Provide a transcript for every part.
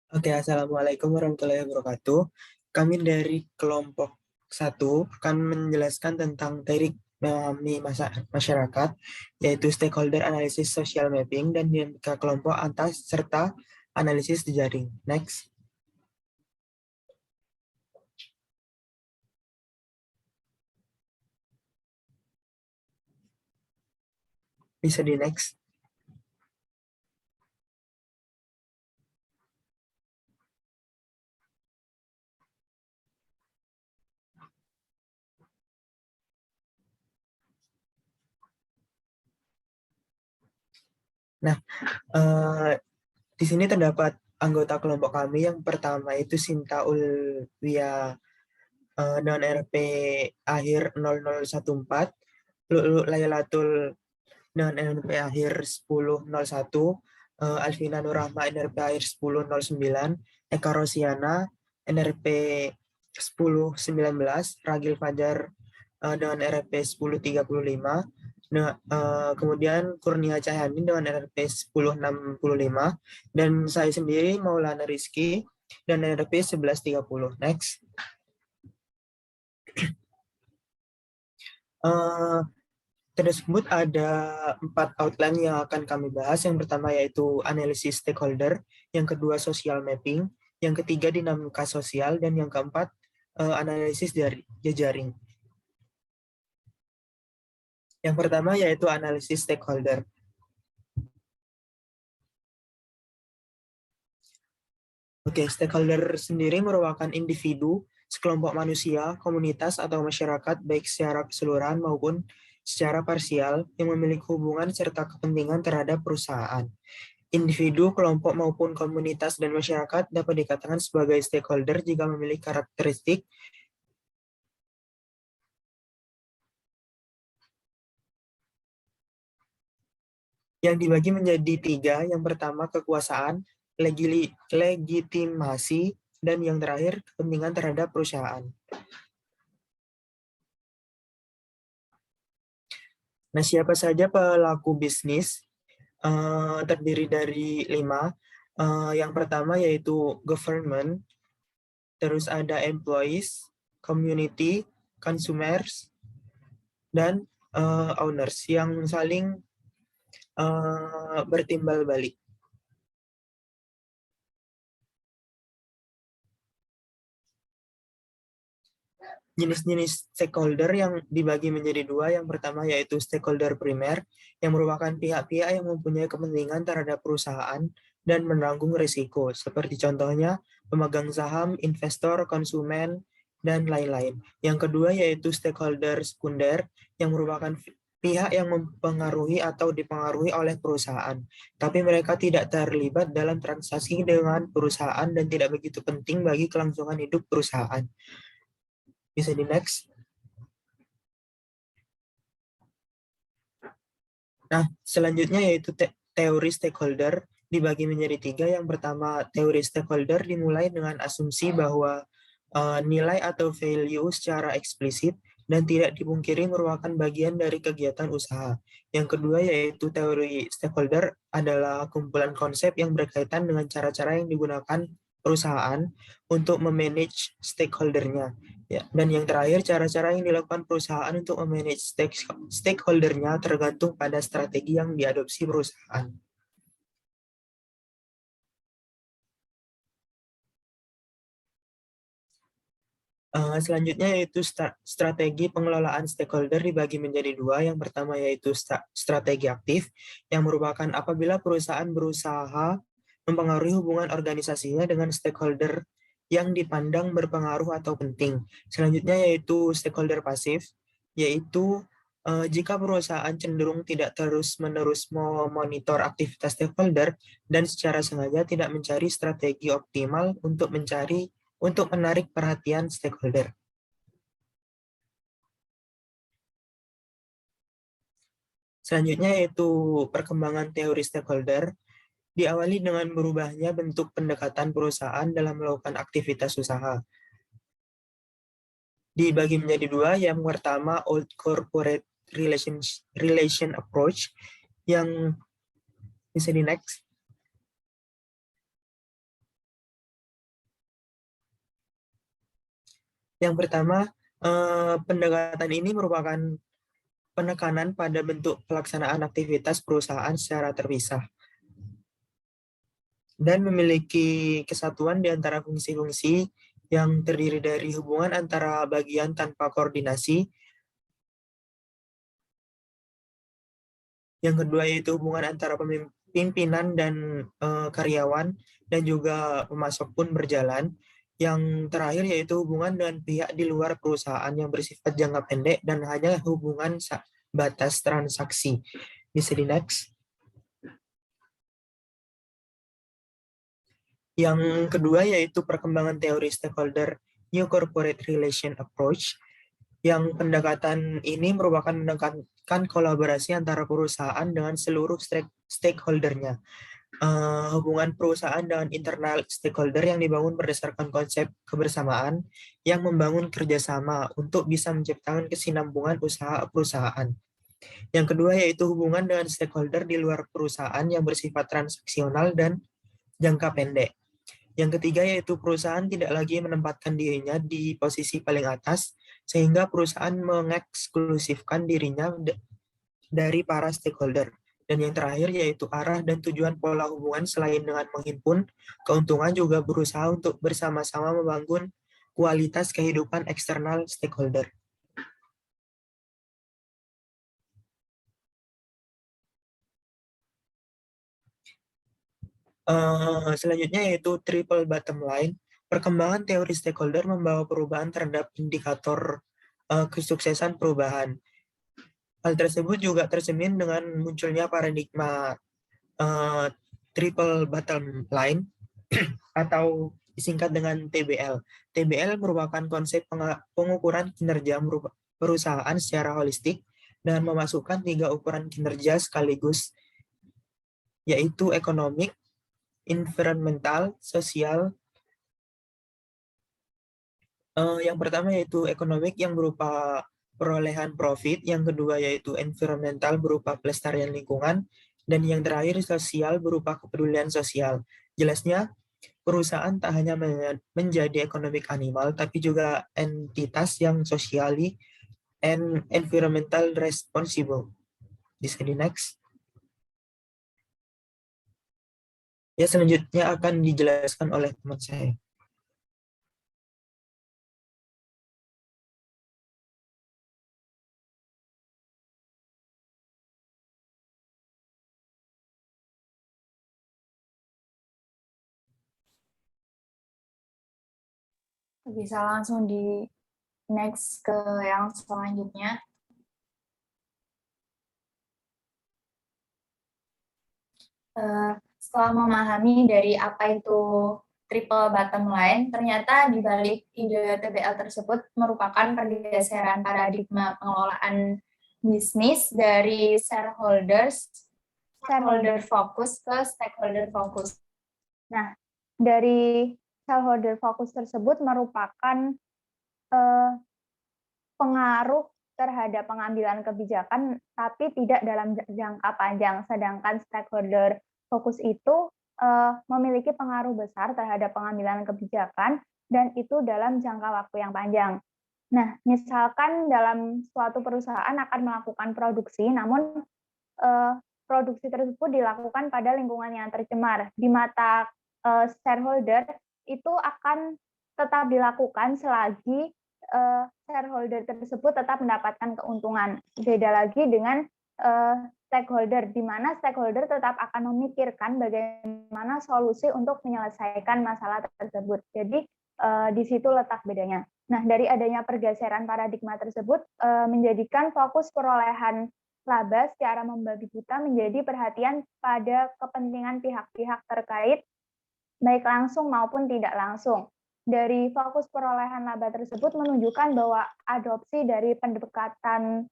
Oke, Assalamualaikum warahmatullahi wabarakatuh. Kami dari kelompok satu akan menjelaskan tentang teori memahami masyarakat, yaitu stakeholder analysis social mapping dan dinamika kelompok atas serta analisis jejaring. Next, bisa di next. Nah, eh, di sini terdapat anggota kelompok kami. Yang pertama itu Sinta Ulwia dengan RP akhir 0014, Lulu Lailatul dengan NRP akhir 1001, Alvina Nurrahma NRP akhir 1009, Eka Rosiana NRP 1019, Ragil Fajar dengan NRP 1035, kemudian Kurnia Cahyani dengan NRP 1065, dan saya sendiri Maulana Rizky dan NRP 1130. Next. Eh, Tersebut ada 4 outline yang akan kami bahas. Yang pertama yaitu analisis stakeholder, yang kedua social mapping, yang ketiga dinamika sosial, dan yang keempat analisis dari jejaring. Yang pertama yaitu analisis stakeholder. Oke, stakeholder sendiri merupakan individu, sekelompok manusia, komunitas, atau masyarakat baik secara keseluruhan maupun secara parsial yang memiliki hubungan serta kepentingan terhadap perusahaan. Individu, kelompok, maupun komunitas dan masyarakat dapat dikatakan sebagai stakeholder jika memiliki karakteristik yang dibagi menjadi 3. Yang pertama, kekuasaan, legitimasi, dan yang terakhir, kepentingan terhadap perusahaan. Nah, siapa saja pelaku bisnis? Terdiri dari 5. Yang pertama yaitu government, terus ada employees, community, consumers, dan owners yang saling bertimbal balik. Jenis-jenis stakeholder yang dibagi menjadi 2, yang pertama yaitu stakeholder primer, yang merupakan pihak-pihak yang mempunyai kepentingan terhadap perusahaan dan menanggung risiko, seperti contohnya pemegang saham, investor, konsumen, dan lain-lain. Yang kedua yaitu stakeholder sekunder, yang merupakan pihak yang mempengaruhi atau dipengaruhi oleh perusahaan, tapi mereka tidak terlibat dalam transaksi dengan perusahaan dan tidak begitu penting bagi kelangsungan hidup perusahaan. Bisa di next. Nah, selanjutnya yaitu teori stakeholder dibagi menjadi 3. Yang pertama, teori stakeholder dimulai dengan asumsi bahwa nilai atau value secara eksplisit dan tidak dipungkiri merupakan bagian dari kegiatan usaha. Yang kedua yaitu teori stakeholder adalah kumpulan konsep yang berkaitan dengan cara-cara yang digunakan perusahaan untuk memanage stakeholdernya. Ya, dan yang terakhir, cara-cara yang dilakukan perusahaan untuk memanage stakeholdernya tergantung pada strategi yang diadopsi perusahaan. Selanjutnya yaitu strategi pengelolaan stakeholder dibagi menjadi 2. Yang pertama yaitu strategi aktif, yang merupakan apabila perusahaan berusaha mempengaruhi hubungan organisasinya dengan stakeholder yang dipandang berpengaruh atau penting. Selanjutnya yaitu stakeholder pasif, yaitu jika perusahaan cenderung tidak terus-menerus memonitor aktivitas stakeholder dan secara sengaja tidak mencari strategi optimal untuk menarik perhatian stakeholder. Selanjutnya yaitu perkembangan teori stakeholder, diawali dengan berubahnya bentuk pendekatan perusahaan dalam melakukan aktivitas usaha. Dibagi menjadi 2, yang pertama old corporate relation approach, yang bisa di next. Yang pertama, pendekatan ini merupakan penekanan pada bentuk pelaksanaan aktivitas perusahaan secara terpisah dan memiliki kesatuan di antara fungsi-fungsi yang terdiri dari hubungan antara bagian tanpa koordinasi. Yang kedua yaitu hubungan antara pimpinan dan karyawan dan juga pemasok pun berjalan. Yang terakhir yaitu hubungan dengan pihak di luar perusahaan yang bersifat jangka pendek dan hanya hubungan batas transaksi. Bisa di next. Yang kedua yaitu perkembangan teori stakeholder New Corporate Relation Approach, yang pendekatan ini merupakan menekankan kolaborasi antara perusahaan dengan seluruh stakeholdernya. Hubungan perusahaan dengan internal stakeholder yang dibangun berdasarkan konsep kebersamaan yang membangun kerjasama untuk bisa menciptakan kesinambungan usaha perusahaan. Yang kedua yaitu hubungan dengan stakeholder di luar perusahaan yang bersifat transaksional dan jangka pendek. Yang ketiga yaitu perusahaan tidak lagi menempatkan dirinya di posisi paling atas, sehingga perusahaan mengeksklusifkan dirinya dari para stakeholder. Dan yang terakhir yaitu arah dan tujuan pola hubungan selain dengan menghimpun keuntungan juga berusaha untuk bersama-sama membangun kualitas kehidupan eksternal stakeholder. Selanjutnya yaitu triple bottom line. Perkembangan teori stakeholder membawa perubahan terhadap indikator kesuksesan perubahan. Hal tersebut juga tercermin dengan munculnya paradigma uh, triple bottom line atau disingkat dengan TBL. TBL merupakan konsep pengukuran kinerja perusahaan secara holistik dan memasukkan 3 ukuran kinerja sekaligus, yaitu ekonomik, environmental, sosial. Yang pertama yaitu ekonomik yang berupa perolehan profit, yang kedua yaitu environmental berupa pelestarian lingkungan, dan yang terakhir sosial berupa kepedulian sosial. Jelasnya, perusahaan tak hanya menjadi ekonomik animal, tapi juga entitas yang socially and environmental responsible. Bisa di next. Ya, selanjutnya akan dijelaskan oleh teman saya. Bisa langsung di next ke yang selanjutnya. Setelah memahami dari apa itu triple bottom line, ternyata di balik ide TBL tersebut merupakan pergeseran paradigma pengelolaan bisnis dari shareholder focus ke stakeholder focus. Nah, dari shareholder focus tersebut merupakan pengaruh terhadap pengambilan kebijakan, tapi tidak dalam jangka panjang. Sedangkan stakeholder fokus itu memiliki pengaruh besar terhadap pengambilan kebijakan, dan itu dalam jangka waktu yang panjang. Nah, misalkan dalam suatu perusahaan akan melakukan produksi, namun produksi tersebut dilakukan pada lingkungan yang tercemar. Di mata shareholder, itu akan tetap dilakukan selagi shareholder tersebut tetap mendapatkan keuntungan. Beda lagi dengan stakeholder, di mana stakeholder tetap akan memikirkan bagaimana solusi untuk menyelesaikan masalah tersebut. Jadi di situ letak bedanya. Nah, dari adanya pergeseran paradigma tersebut menjadikan fokus perolehan laba secara membabi buta menjadi perhatian pada kepentingan pihak-pihak terkait, baik langsung maupun tidak langsung. Dari fokus perolehan laba tersebut menunjukkan bahwa adopsi dari pendekatan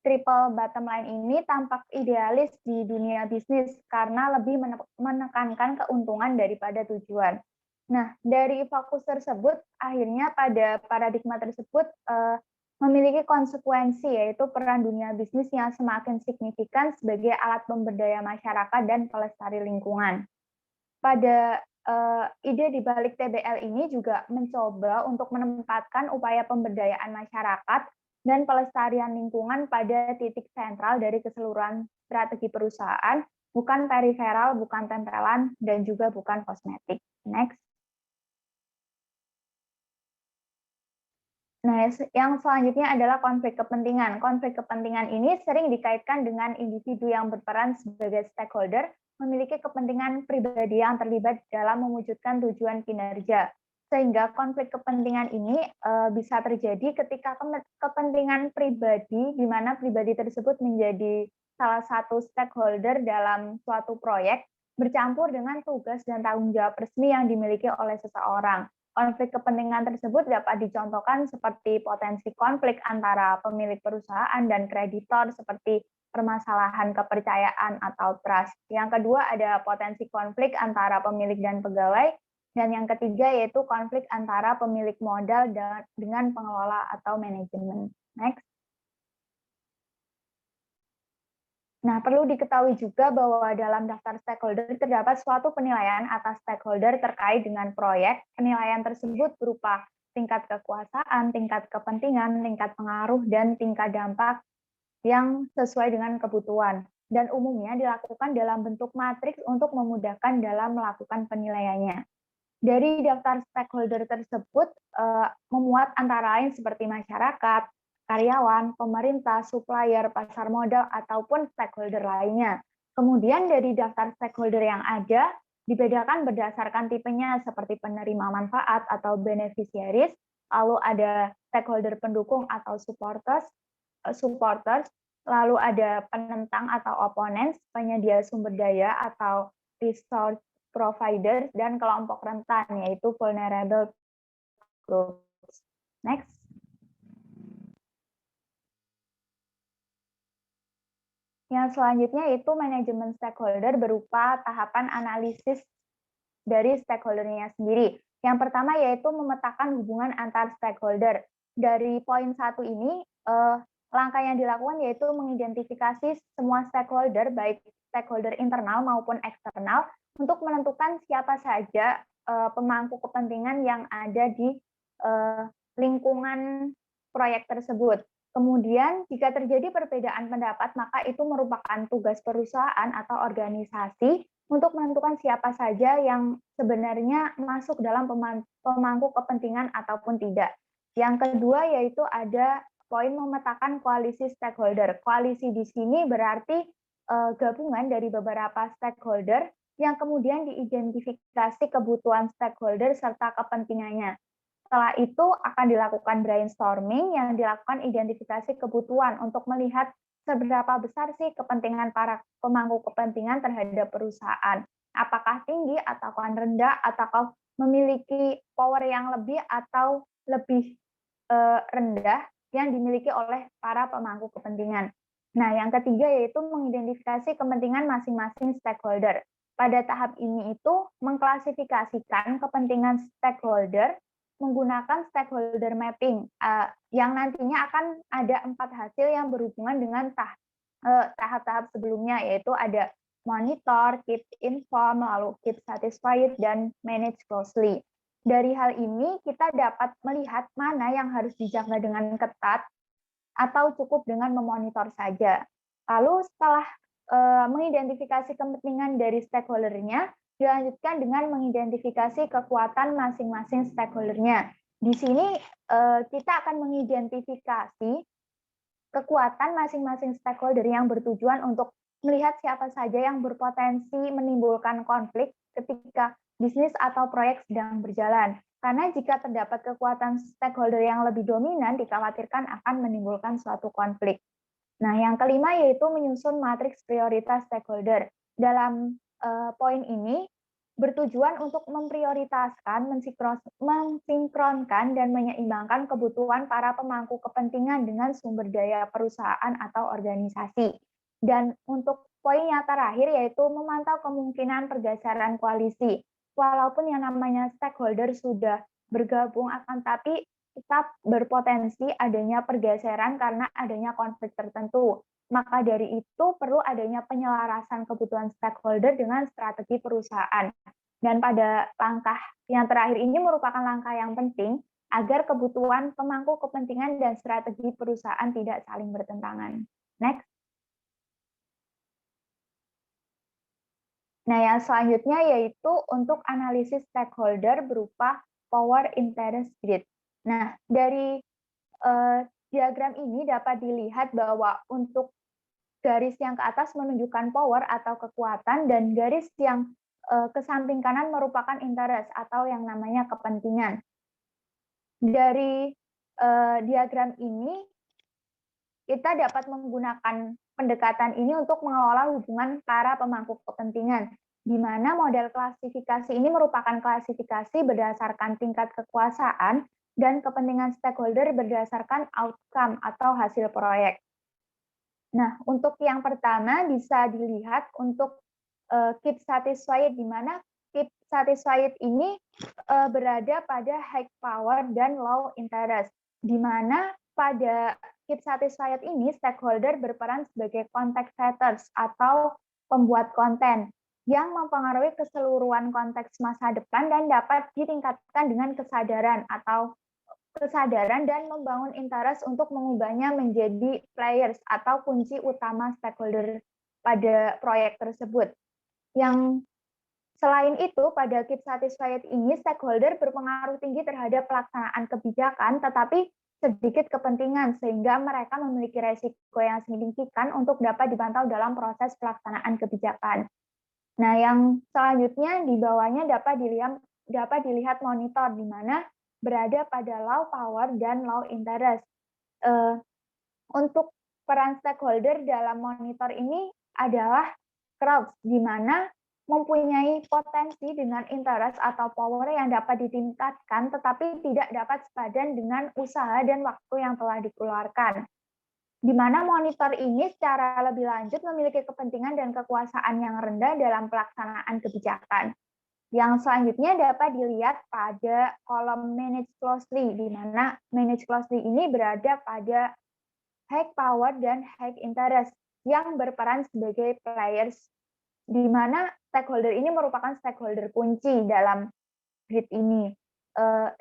triple bottom line ini tampak idealis di dunia bisnis karena lebih menekankan keuntungan daripada tujuan. Nah, dari fokus tersebut, akhirnya pada paradigma tersebut memiliki konsekuensi, yaitu peran dunia bisnis yang semakin signifikan sebagai alat pemberdaya masyarakat dan pelestari lingkungan. Pada ide di balik TBL ini juga mencoba untuk menempatkan upaya pemberdayaan masyarakat dan pelestarian lingkungan pada titik sentral dari keseluruhan strategi perusahaan, bukan periferal, bukan tempelan, dan juga bukan kosmetik. Next. Nah, yang selanjutnya adalah konflik kepentingan. Konflik kepentingan ini sering dikaitkan dengan individu yang berperan sebagai stakeholder, memiliki kepentingan pribadi yang terlibat dalam mewujudkan tujuan kinerja. Sehingga konflik kepentingan ini bisa terjadi ketika kepentingan pribadi, di mana pribadi tersebut menjadi salah satu stakeholder dalam suatu proyek, bercampur dengan tugas dan tanggung jawab resmi yang dimiliki oleh seseorang. Konflik kepentingan tersebut dapat dicontohkan seperti potensi konflik antara pemilik perusahaan dan kreditor seperti permasalahan kepercayaan atau trust. Yang kedua ada potensi konflik antara pemilik dan pegawai. Dan yang ketiga yaitu konflik antara pemilik modal dengan pengelola atau manajemen. Next. Nah, perlu diketahui juga bahwa dalam daftar stakeholder terdapat suatu penilaian atas stakeholder terkait dengan proyek. Penilaian tersebut berupa tingkat kekuasaan, tingkat kepentingan, tingkat pengaruh, dan tingkat dampak yang sesuai dengan kebutuhan. Dan umumnya dilakukan dalam bentuk matriks untuk memudahkan dalam melakukan penilaiannya. Dari daftar stakeholder tersebut memuat antara lain seperti masyarakat, karyawan, pemerintah, supplier, pasar modal, ataupun stakeholder lainnya. Kemudian dari daftar stakeholder yang ada, dibedakan berdasarkan tipenya seperti penerima manfaat atau beneficiaries, lalu ada stakeholder pendukung atau supporters, lalu ada penentang atau opponents, penyedia sumber daya atau resource providers, dan kelompok rentan, yaitu vulnerable groups. Next. Yang selanjutnya itu manajemen stakeholder berupa tahapan analisis dari stakeholdernya sendiri. Yang pertama yaitu memetakan hubungan antar stakeholder. Dari poin 1 ini, langkah yang dilakukan yaitu mengidentifikasi semua stakeholder, baik stakeholder internal maupun eksternal, untuk menentukan siapa saja pemangku kepentingan yang ada di lingkungan proyek tersebut. Kemudian, jika terjadi perbedaan pendapat, maka itu merupakan tugas perusahaan atau organisasi untuk menentukan siapa saja yang sebenarnya masuk dalam pemangku kepentingan ataupun tidak. Yang kedua yaitu ada poin memetakan koalisi stakeholder. Koalisi di sini berarti gabungan dari beberapa stakeholder yang kemudian diidentifikasi kebutuhan stakeholder serta kepentingannya. Setelah itu akan dilakukan brainstorming yang dilakukan identifikasi kebutuhan untuk melihat seberapa besar sih kepentingan para pemangku kepentingan terhadap perusahaan. Apakah tinggi atau rendah, atau memiliki power yang lebih atau lebih rendah yang dimiliki oleh para pemangku kepentingan. Nah, yang ketiga yaitu mengidentifikasi kepentingan masing-masing stakeholder. Pada tahap ini itu mengklasifikasikan kepentingan stakeholder menggunakan stakeholder mapping yang nantinya akan ada 4 hasil yang berhubungan dengan tahap-tahap sebelumnya, yaitu ada monitor, keep informed, lalu keep satisfied, dan manage closely. Dari hal ini kita dapat melihat mana yang harus dijaga dengan ketat atau cukup dengan memonitor saja. Lalu setelah mengidentifikasi kepentingan dari stakeholdernya, dilanjutkan dengan mengidentifikasi kekuatan masing-masing stakeholdernya. Di sini kita akan mengidentifikasi kekuatan masing-masing stakeholder yang bertujuan untuk melihat siapa saja yang berpotensi menimbulkan konflik ketika bisnis atau proyek sedang berjalan. Karena jika terdapat kekuatan stakeholder yang lebih dominan, dikhawatirkan akan menimbulkan suatu konflik. Nah, yang kelima yaitu menyusun matriks prioritas stakeholder. Dalam poin ini bertujuan untuk memprioritaskan, mensinkronkan, dan menyeimbangkan kebutuhan para pemangku kepentingan dengan sumber daya perusahaan atau organisasi. Dan untuk poin yang terakhir yaitu memantau kemungkinan pergeseran koalisi. Walaupun yang namanya stakeholder sudah bergabung, akan tapi tetap berpotensi adanya pergeseran karena adanya konflik tertentu. Maka dari itu perlu adanya penyelarasan kebutuhan stakeholder dengan strategi perusahaan. Dan pada langkah yang terakhir ini merupakan langkah yang penting agar kebutuhan pemangku kepentingan dan strategi perusahaan tidak saling bertentangan. Next. Nah, yang selanjutnya yaitu untuk analisis stakeholder berupa power interest grid. Nah, dari diagram ini dapat dilihat bahwa untuk garis yang ke atas menunjukkan power atau kekuatan dan garis yang ke samping kanan merupakan interest atau yang namanya kepentingan. Dari diagram ini kita dapat menggunakan pendekatan ini untuk mengelola hubungan para pemangku kepentingan, di mana model klasifikasi ini merupakan klasifikasi berdasarkan tingkat kekuasaan dan kepentingan stakeholder berdasarkan outcome atau hasil proyek. Nah, untuk yang pertama bisa dilihat untuk keep satisfied, di mana keep satisfied ini berada pada high power dan low interest, di mana pada keep satisfied ini stakeholder berperan sebagai context setters atau pembuat konten yang mempengaruhi keseluruhan konteks masa depan dan dapat ditingkatkan dengan kesadaran dan membangun interest untuk mengubahnya menjadi players atau kunci utama stakeholder pada proyek tersebut. Yang selain itu, pada keep satisfied ini, stakeholder berpengaruh tinggi terhadap pelaksanaan kebijakan, tetapi sedikit kepentingan, sehingga mereka memiliki resiko yang signifikan untuk dapat dipantau dalam proses pelaksanaan kebijakan. Nah, yang selanjutnya di bawahnya dapat dilihat monitor, di mana berada pada low power dan low interest. Untuk peran stakeholder dalam monitor ini adalah crowds, di mana mempunyai potensi dengan interest atau power yang dapat ditingkatkan, tetapi tidak dapat sepadan dengan usaha dan waktu yang telah dikeluarkan. Di mana monitor ini secara lebih lanjut memiliki kepentingan dan kekuasaan yang rendah dalam pelaksanaan kebijakan. Yang selanjutnya dapat dilihat pada kolom manage closely, di mana manage closely ini berada pada high power dan high interest yang berperan sebagai players, di mana stakeholder ini merupakan stakeholder kunci dalam grid ini,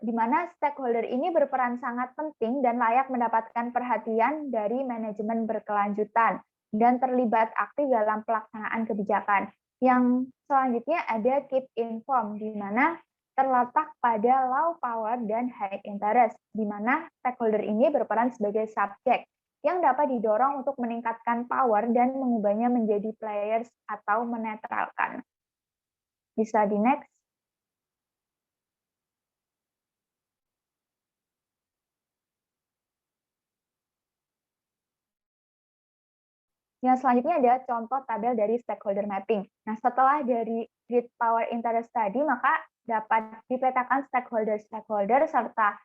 di mana stakeholder ini berperan sangat penting dan layak mendapatkan perhatian dari manajemen berkelanjutan dan terlibat aktif dalam pelaksanaan kebijakan. Yang selanjutnya ada keep informed, di mana terletak pada low power dan high interest, di mana stakeholder ini berperan sebagai subjek yang dapat didorong untuk meningkatkan power dan mengubahnya menjadi players atau menetralkan. Bisa di next. Yang selanjutnya ada contoh tabel dari stakeholder mapping. Nah, setelah dari grid power interest tadi, maka dapat dipetakan stakeholder serta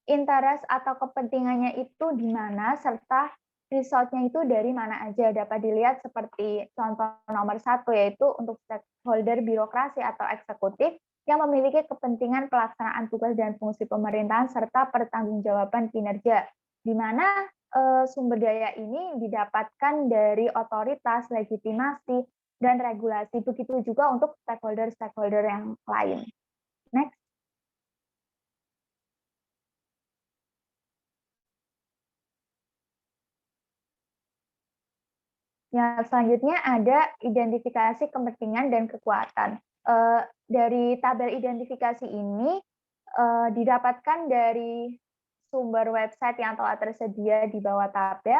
interest atau kepentingannya itu di mana, serta resultnya itu dari mana aja. Dapat dilihat seperti contoh nomor 1, yaitu untuk stakeholder birokrasi atau eksekutif yang memiliki kepentingan pelaksanaan tugas dan fungsi pemerintahan serta pertanggungjawaban kinerja, di mana sumber daya ini didapatkan dari otoritas, legitimasi, dan regulasi. Begitu juga untuk stakeholder-stakeholder yang lain. Next. Yang selanjutnya ada identifikasi kepentingan dan kekuatan. Dari tabel identifikasi ini didapatkan dari sumber website yang telah tersedia di bawah tabel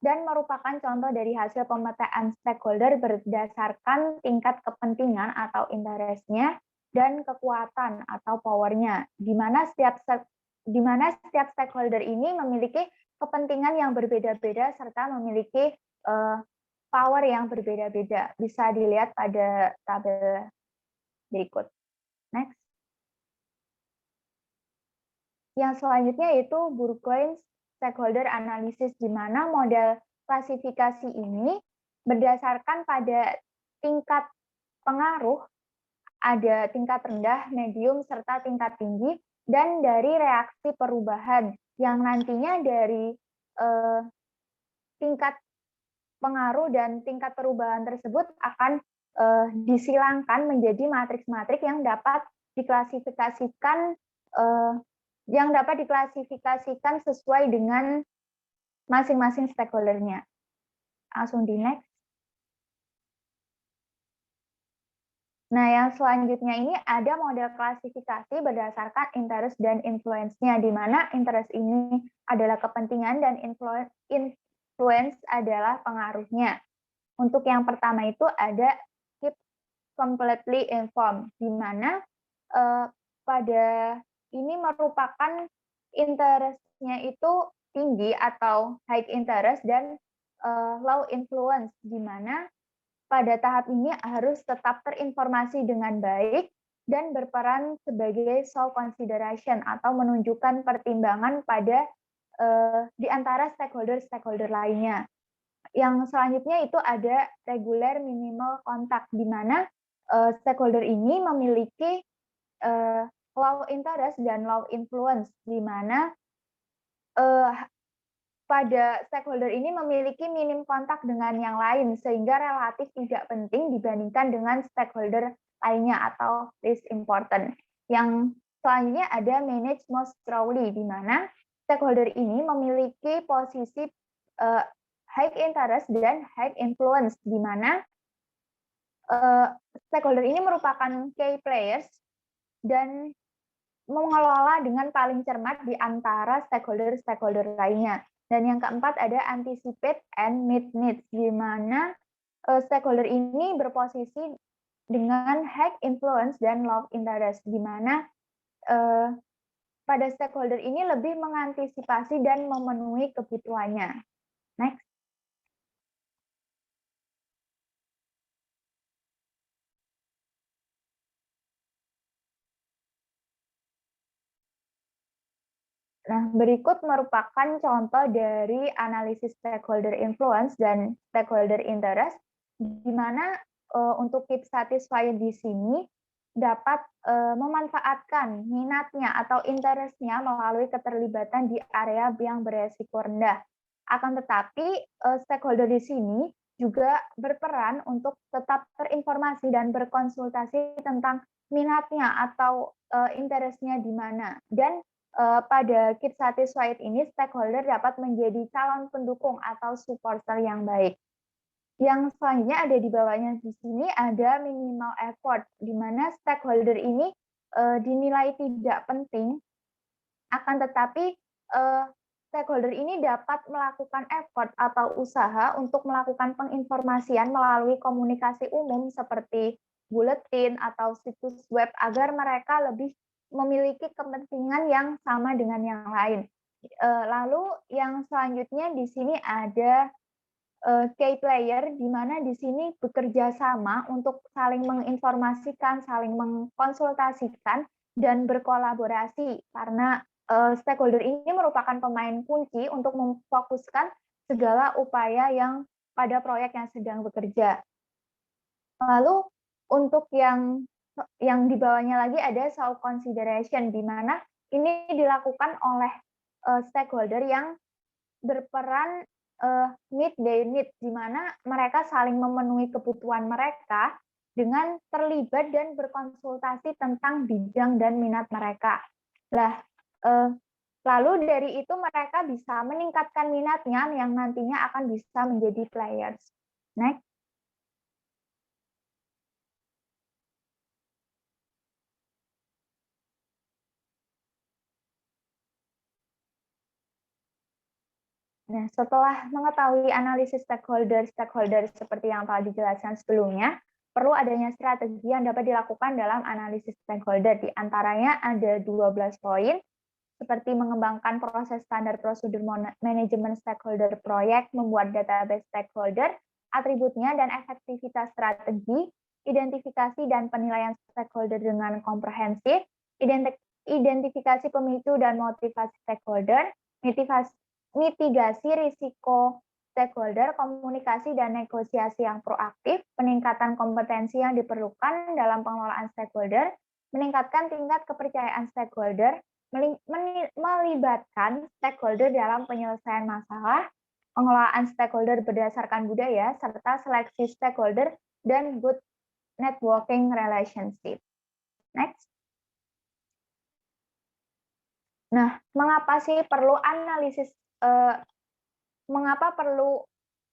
dan merupakan contoh dari hasil pemetaan stakeholder berdasarkan tingkat kepentingan atau interest-nya dan kekuatan atau power-nya, di mana setiap stakeholder ini memiliki kepentingan yang berbeda-beda serta memiliki power yang berbeda-beda. Bisa dilihat pada tabel berikut. Next. Yang selanjutnya yaitu Bourgoin's stakeholder analysis, di mana model klasifikasi ini berdasarkan pada tingkat pengaruh, ada tingkat rendah, medium, serta tingkat tinggi, dan dari reaksi perubahan yang nantinya dari tingkat pengaruh dan tingkat perubahan tersebut akan disilangkan menjadi matriks-matriks yang dapat diklasifikasikan sesuai dengan masing-masing stakeholder-nya. Langsung di next. Nah, yang selanjutnya ini ada model klasifikasi berdasarkan interest dan influence-nya, di mana interest ini adalah kepentingan dan influence adalah pengaruhnya. Untuk yang pertama itu ada keep completely informed, di mana pada ini merupakan interest-nya itu tinggi atau high interest dan low influence, di mana pada tahap ini harus tetap terinformasi dengan baik dan berperan sebagai sole consideration atau menunjukkan pertimbangan pada di antara stakeholder lainnya. Yang selanjutnya itu ada regular minimal contact, di mana stakeholder ini memiliki low interest dan low influence, di mana pada stakeholder ini memiliki minim kontak dengan yang lain, sehingga relatif tidak penting dibandingkan dengan stakeholder lainnya atau least important. Yang selanjutnya ada manage most thoroughly, di mana stakeholder ini memiliki posisi high interest dan high influence, di mana stakeholder ini merupakan key players dan mengelola dengan paling cermat di antara stakeholder lainnya. Dan yang keempat ada anticipate and meet needs, di mana stakeholder ini berposisi dengan high influence dan low interest, di mana pada stakeholder ini lebih mengantisipasi dan memenuhi kebutuhannya. Next. Nah, berikut merupakan contoh dari analisis stakeholder influence dan stakeholder interest, di mana untuk keep satisfied di sini dapat memanfaatkan minatnya atau interest-nya melalui keterlibatan di area yang beresiko rendah. Akan tetapi, stakeholder di sini juga berperan untuk tetap terinformasi dan berkonsultasi tentang minatnya atau interest-nya di mana. Dan pada keep satisfied ini, stakeholder dapat menjadi calon pendukung atau supporter yang baik. Yang selanjutnya ada di bawahnya di sini ada minimal effort, di mana stakeholder ini dinilai tidak penting, akan tetapi stakeholder ini dapat melakukan effort atau usaha untuk melakukan penginformasian melalui komunikasi umum seperti bulletin atau situs web agar mereka lebih memiliki kepentingan yang sama dengan yang lain. Lalu yang selanjutnya di sini ada key player, di mana di sini bekerja sama untuk saling menginformasikan, saling mengkonsultasikan, dan berkolaborasi, karena stakeholder ini merupakan pemain kunci untuk memfokuskan segala upaya yang pada proyek yang sedang bekerja. Lalu untuk yang di bawahnya lagi ada sole consideration, di mana ini dilakukan oleh stakeholder yang berperan meet their needs, di mana mereka saling memenuhi kebutuhan mereka dengan terlibat dan berkonsultasi tentang bidang dan minat mereka. Lalu dari itu mereka bisa meningkatkan minatnya yang nantinya akan bisa menjadi players. Next. Nah, setelah mengetahui analisis stakeholder seperti yang telah dijelaskan sebelumnya, perlu adanya strategi yang dapat dilakukan dalam analisis stakeholder. Di antaranya ada 12 poin, seperti mengembangkan proses standar prosedur manajemen stakeholder proyek, membuat database stakeholder, atributnya dan efektivitas strategi, identifikasi dan penilaian stakeholder dengan komprehensif, identifikasi pemicu dan motivasi stakeholder, mitigasi risiko stakeholder, komunikasi dan negosiasi yang proaktif, peningkatan kompetensi yang diperlukan dalam pengelolaan stakeholder, meningkatkan tingkat kepercayaan stakeholder, melibatkan stakeholder dalam penyelesaian masalah, pengelolaan stakeholder berdasarkan budaya, serta seleksi stakeholder dan good networking relationship. Next. Nah, mengapa sih perlu analisis, mengapa perlu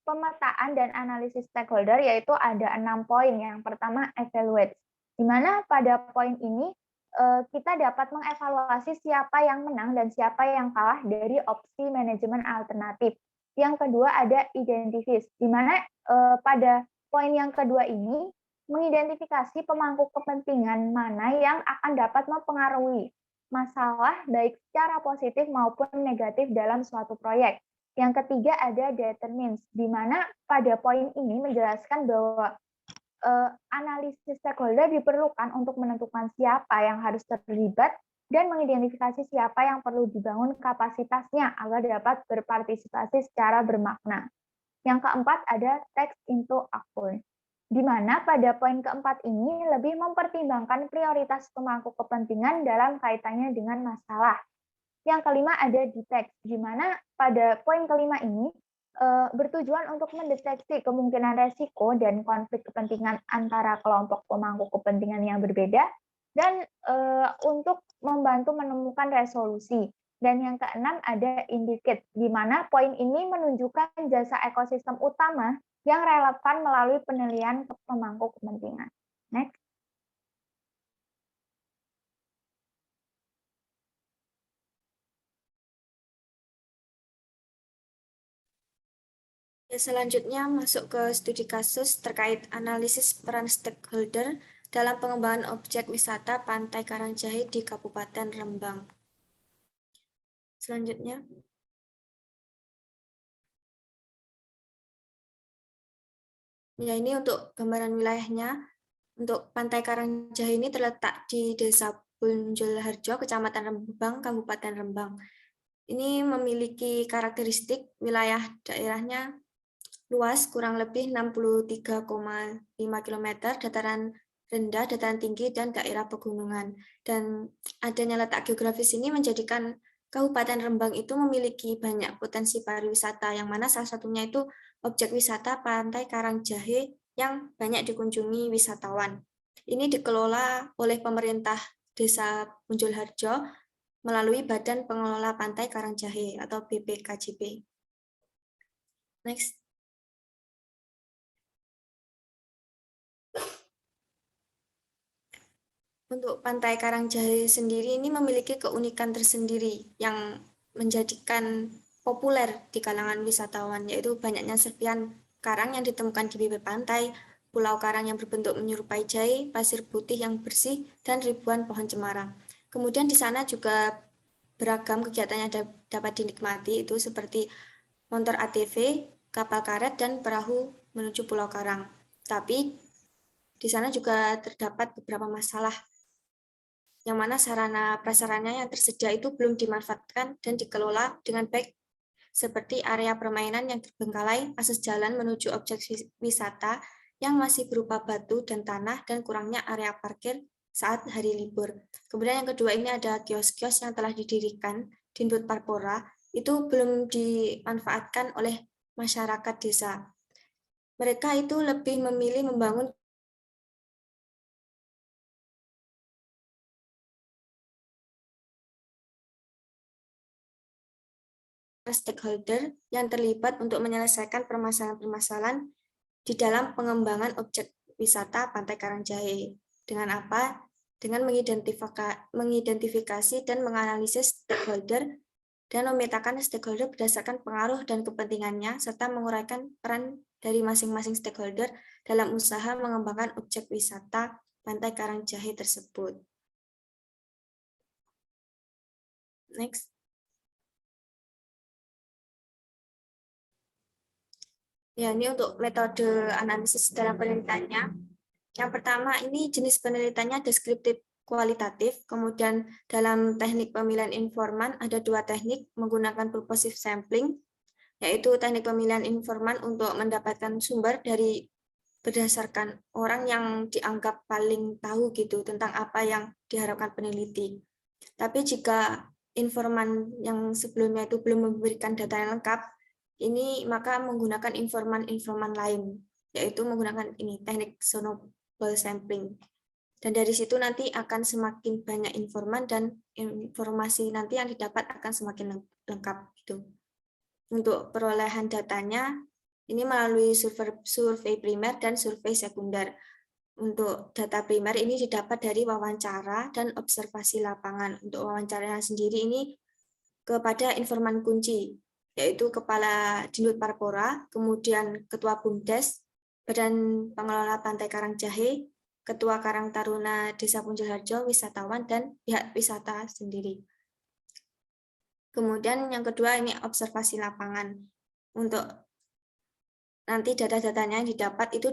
pemetaan dan analisis stakeholder, yaitu ada 6 poin. Yang pertama, evaluate, di mana pada poin ini kita dapat mengevaluasi siapa yang menang dan siapa yang kalah dari opsi manajemen alternatif. Yang kedua ada identify, di mana pada poin yang kedua ini mengidentifikasi pemangku kepentingan mana yang akan dapat mempengaruhi masalah baik secara positif maupun negatif dalam suatu proyek. Yang ketiga ada determines, di mana pada poin ini menjelaskan bahwa analisis stakeholder diperlukan untuk menentukan siapa yang harus terlibat dan mengidentifikasi siapa yang perlu dibangun kapasitasnya agar dapat berpartisipasi secara bermakna. Yang keempat ada text into account, di mana pada poin keempat ini lebih mempertimbangkan prioritas pemangku kepentingan dalam kaitannya dengan masalah. Yang kelima ada detect, di mana pada poin kelima ini bertujuan untuk mendeteksi kemungkinan resiko dan konflik kepentingan antara kelompok pemangku kepentingan yang berbeda dan untuk membantu menemukan resolusi. Dan yang keenam ada indicate, di mana poin ini menunjukkan jasa ekosistem utama yang relevan melalui penilaian pemangku kepentingan. Next. Selanjutnya masuk ke studi kasus terkait analisis peran stakeholder dalam pengembangan objek wisata Pantai Karangjahe di Kabupaten Rembang. Selanjutnya. Ya, ini untuk gambaran wilayahnya. Untuk Pantai Karangjahe ini terletak di Desa Bonjolharjo, Kecamatan Rembang, Kabupaten Rembang. Ini memiliki karakteristik wilayah daerahnya luas kurang lebih 63,5 km, dataran rendah, dataran tinggi, dan daerah pegunungan. Dan adanya letak geografis ini menjadikan Kabupaten Rembang itu memiliki banyak potensi pariwisata, yang mana salah satunya itu objek wisata Pantai Karangjahe yang banyak dikunjungi wisatawan. Ini dikelola oleh pemerintah Desa Bonjolharjo melalui Badan Pengelola Pantai Karangjahe atau BPKJP. Next. Untuk Pantai Karangjahe sendiri ini memiliki keunikan tersendiri yang menjadikan populer di kalangan wisatawan, yaitu banyaknya serpihan karang yang ditemukan di bibir pantai, pulau karang yang berbentuk menyerupai jahe, pasir putih yang bersih, dan ribuan pohon cemara. Kemudian di sana juga beragam kegiatan yang dapat dinikmati, itu seperti motor ATV, kapal karet, dan perahu menuju Pulau Karang. Tapi di sana juga terdapat beberapa masalah, yang mana sarana prasarana yang tersedia itu belum dimanfaatkan dan dikelola dengan baik, seperti area permainan yang terbengkalai, akses jalan menuju objek wisata yang masih berupa batu dan tanah, dan kurangnya area parkir saat hari libur. Kemudian yang kedua ini ada kios-kios yang telah didirikan di Ndut Parpora, itu belum dimanfaatkan oleh masyarakat desa. Mereka itu lebih memilih membangun stakeholder yang terlibat untuk menyelesaikan permasalahan-permasalahan di dalam pengembangan objek wisata Pantai Karangjahe. Dengan apa? Dengan mengidentifikasi dan menganalisis stakeholder dan memetakan stakeholder berdasarkan pengaruh dan kepentingannya, serta menguraikan peran dari masing-masing stakeholder dalam usaha mengembangkan objek wisata Pantai Karangjahe tersebut. Next. Ya, ini untuk metode analisis dalam penelitiannya. Yang pertama, ini jenis penelitiannya deskriptif kualitatif. Kemudian dalam teknik pemilihan informan ada 2 teknik menggunakan purposive sampling, yaitu teknik pemilihan informan untuk mendapatkan sumber dari berdasarkan orang yang dianggap paling tahu gitu tentang apa yang diharapkan peneliti. Tapi jika informan yang sebelumnya itu belum memberikan data yang lengkap, ini maka menggunakan informan-informan lain, yaitu menggunakan ini teknik whole sampling. Dan dari situ nanti akan semakin banyak informan dan informasi nanti yang didapat akan semakin lengkap gitu. Untuk perolehan datanya ini melalui survei primer dan survei sekunder. Untuk data primer ini didapat dari wawancara dan observasi lapangan. Untuk wawancaranya sendiri ini kepada informan kunci, yaitu Kepala Dinut Parpora, kemudian Ketua BUMDes, Badan Pengelola Pantai Karangjahe, Ketua Karang Taruna Desa Punjul Harjo, wisatawan, dan pihak wisata sendiri. Kemudian yang kedua ini observasi lapangan. Untuk nanti data-datanya yang didapat itu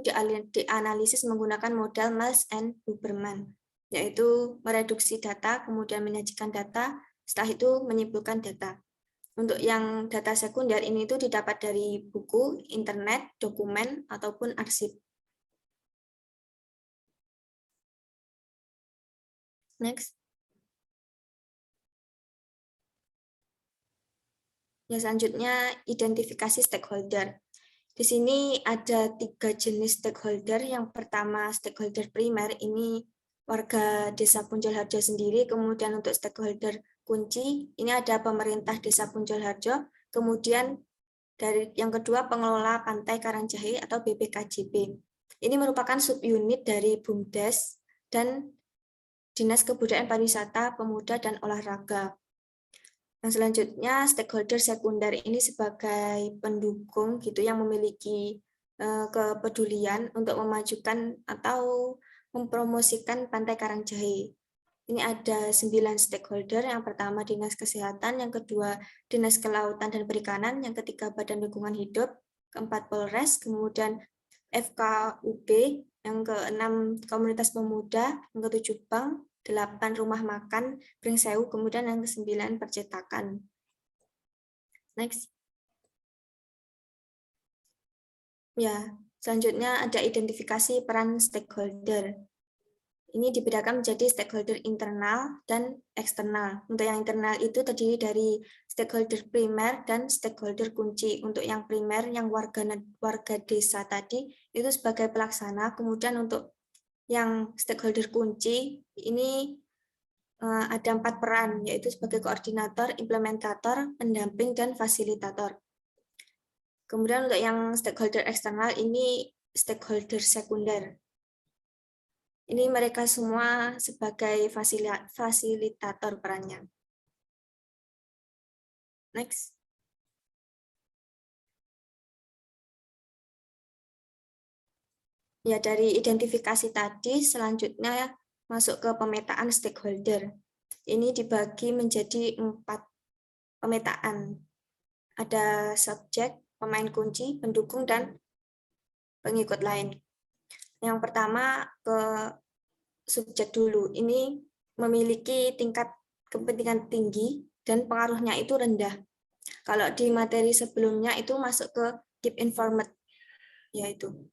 dianalisis menggunakan model Miles and Huberman, yaitu mereduksi data, kemudian menyajikan data, setelah itu menyimpulkan data. Untuk yang data sekunder ini itu didapat dari buku, internet, dokumen, ataupun arsip. Next. Ya, selanjutnya identifikasi stakeholder. Di sini ada 3 jenis stakeholder. Yang pertama stakeholder primer, ini warga Desa Punjul Harjo sendiri. Kemudian untuk stakeholder kunci, ini ada pemerintah Desa Punjul Harjo. Kemudian dari yang kedua pengelola Pantai Karangjahe atau BPKJB. Ini merupakan subunit dari BUMDes dan Dinas Kebudayaan Pariwisata, Pemuda, dan Olahraga. Nah, selanjutnya stakeholder sekunder ini sebagai pendukung gitu yang memiliki kepedulian untuk memajukan atau mempromosikan Pantai Karangjahe. Ini ada 9 stakeholder. Yang pertama Dinas Kesehatan, yang kedua Dinas Kelautan dan Perikanan, yang ketiga Badan Lingkungan Hidup, keempat Polres, kemudian FKUB, yang keenam Komunitas Pemuda, yang ketujuh Bank, 8 Rumah Makan, Pringsewu, kemudian yang ke-9 Percetakan. Next. Ya, selanjutnya ada identifikasi peran stakeholder. Ini dibedakan menjadi stakeholder internal dan eksternal. Untuk yang internal itu terdiri dari stakeholder primer dan stakeholder kunci. Untuk yang primer, yang warga desa tadi, itu sebagai pelaksana. Kemudian untuk yang stakeholder kunci, ini ada 4 peran, yaitu sebagai koordinator, implementator, pendamping, dan fasilitator. Kemudian untuk yang stakeholder eksternal, ini stakeholder sekunder. Ini mereka semua sebagai fasilitator perannya. Next. Ya, dari identifikasi tadi, selanjutnya masuk ke pemetaan stakeholder. Ini dibagi menjadi 4 pemetaan. Ada subjek, pemain kunci, pendukung, dan pengikut lain. Yang pertama ke subjek dulu. Ini memiliki tingkat kepentingan tinggi dan pengaruhnya itu rendah. Kalau di materi sebelumnya itu masuk ke keep informed, yaitu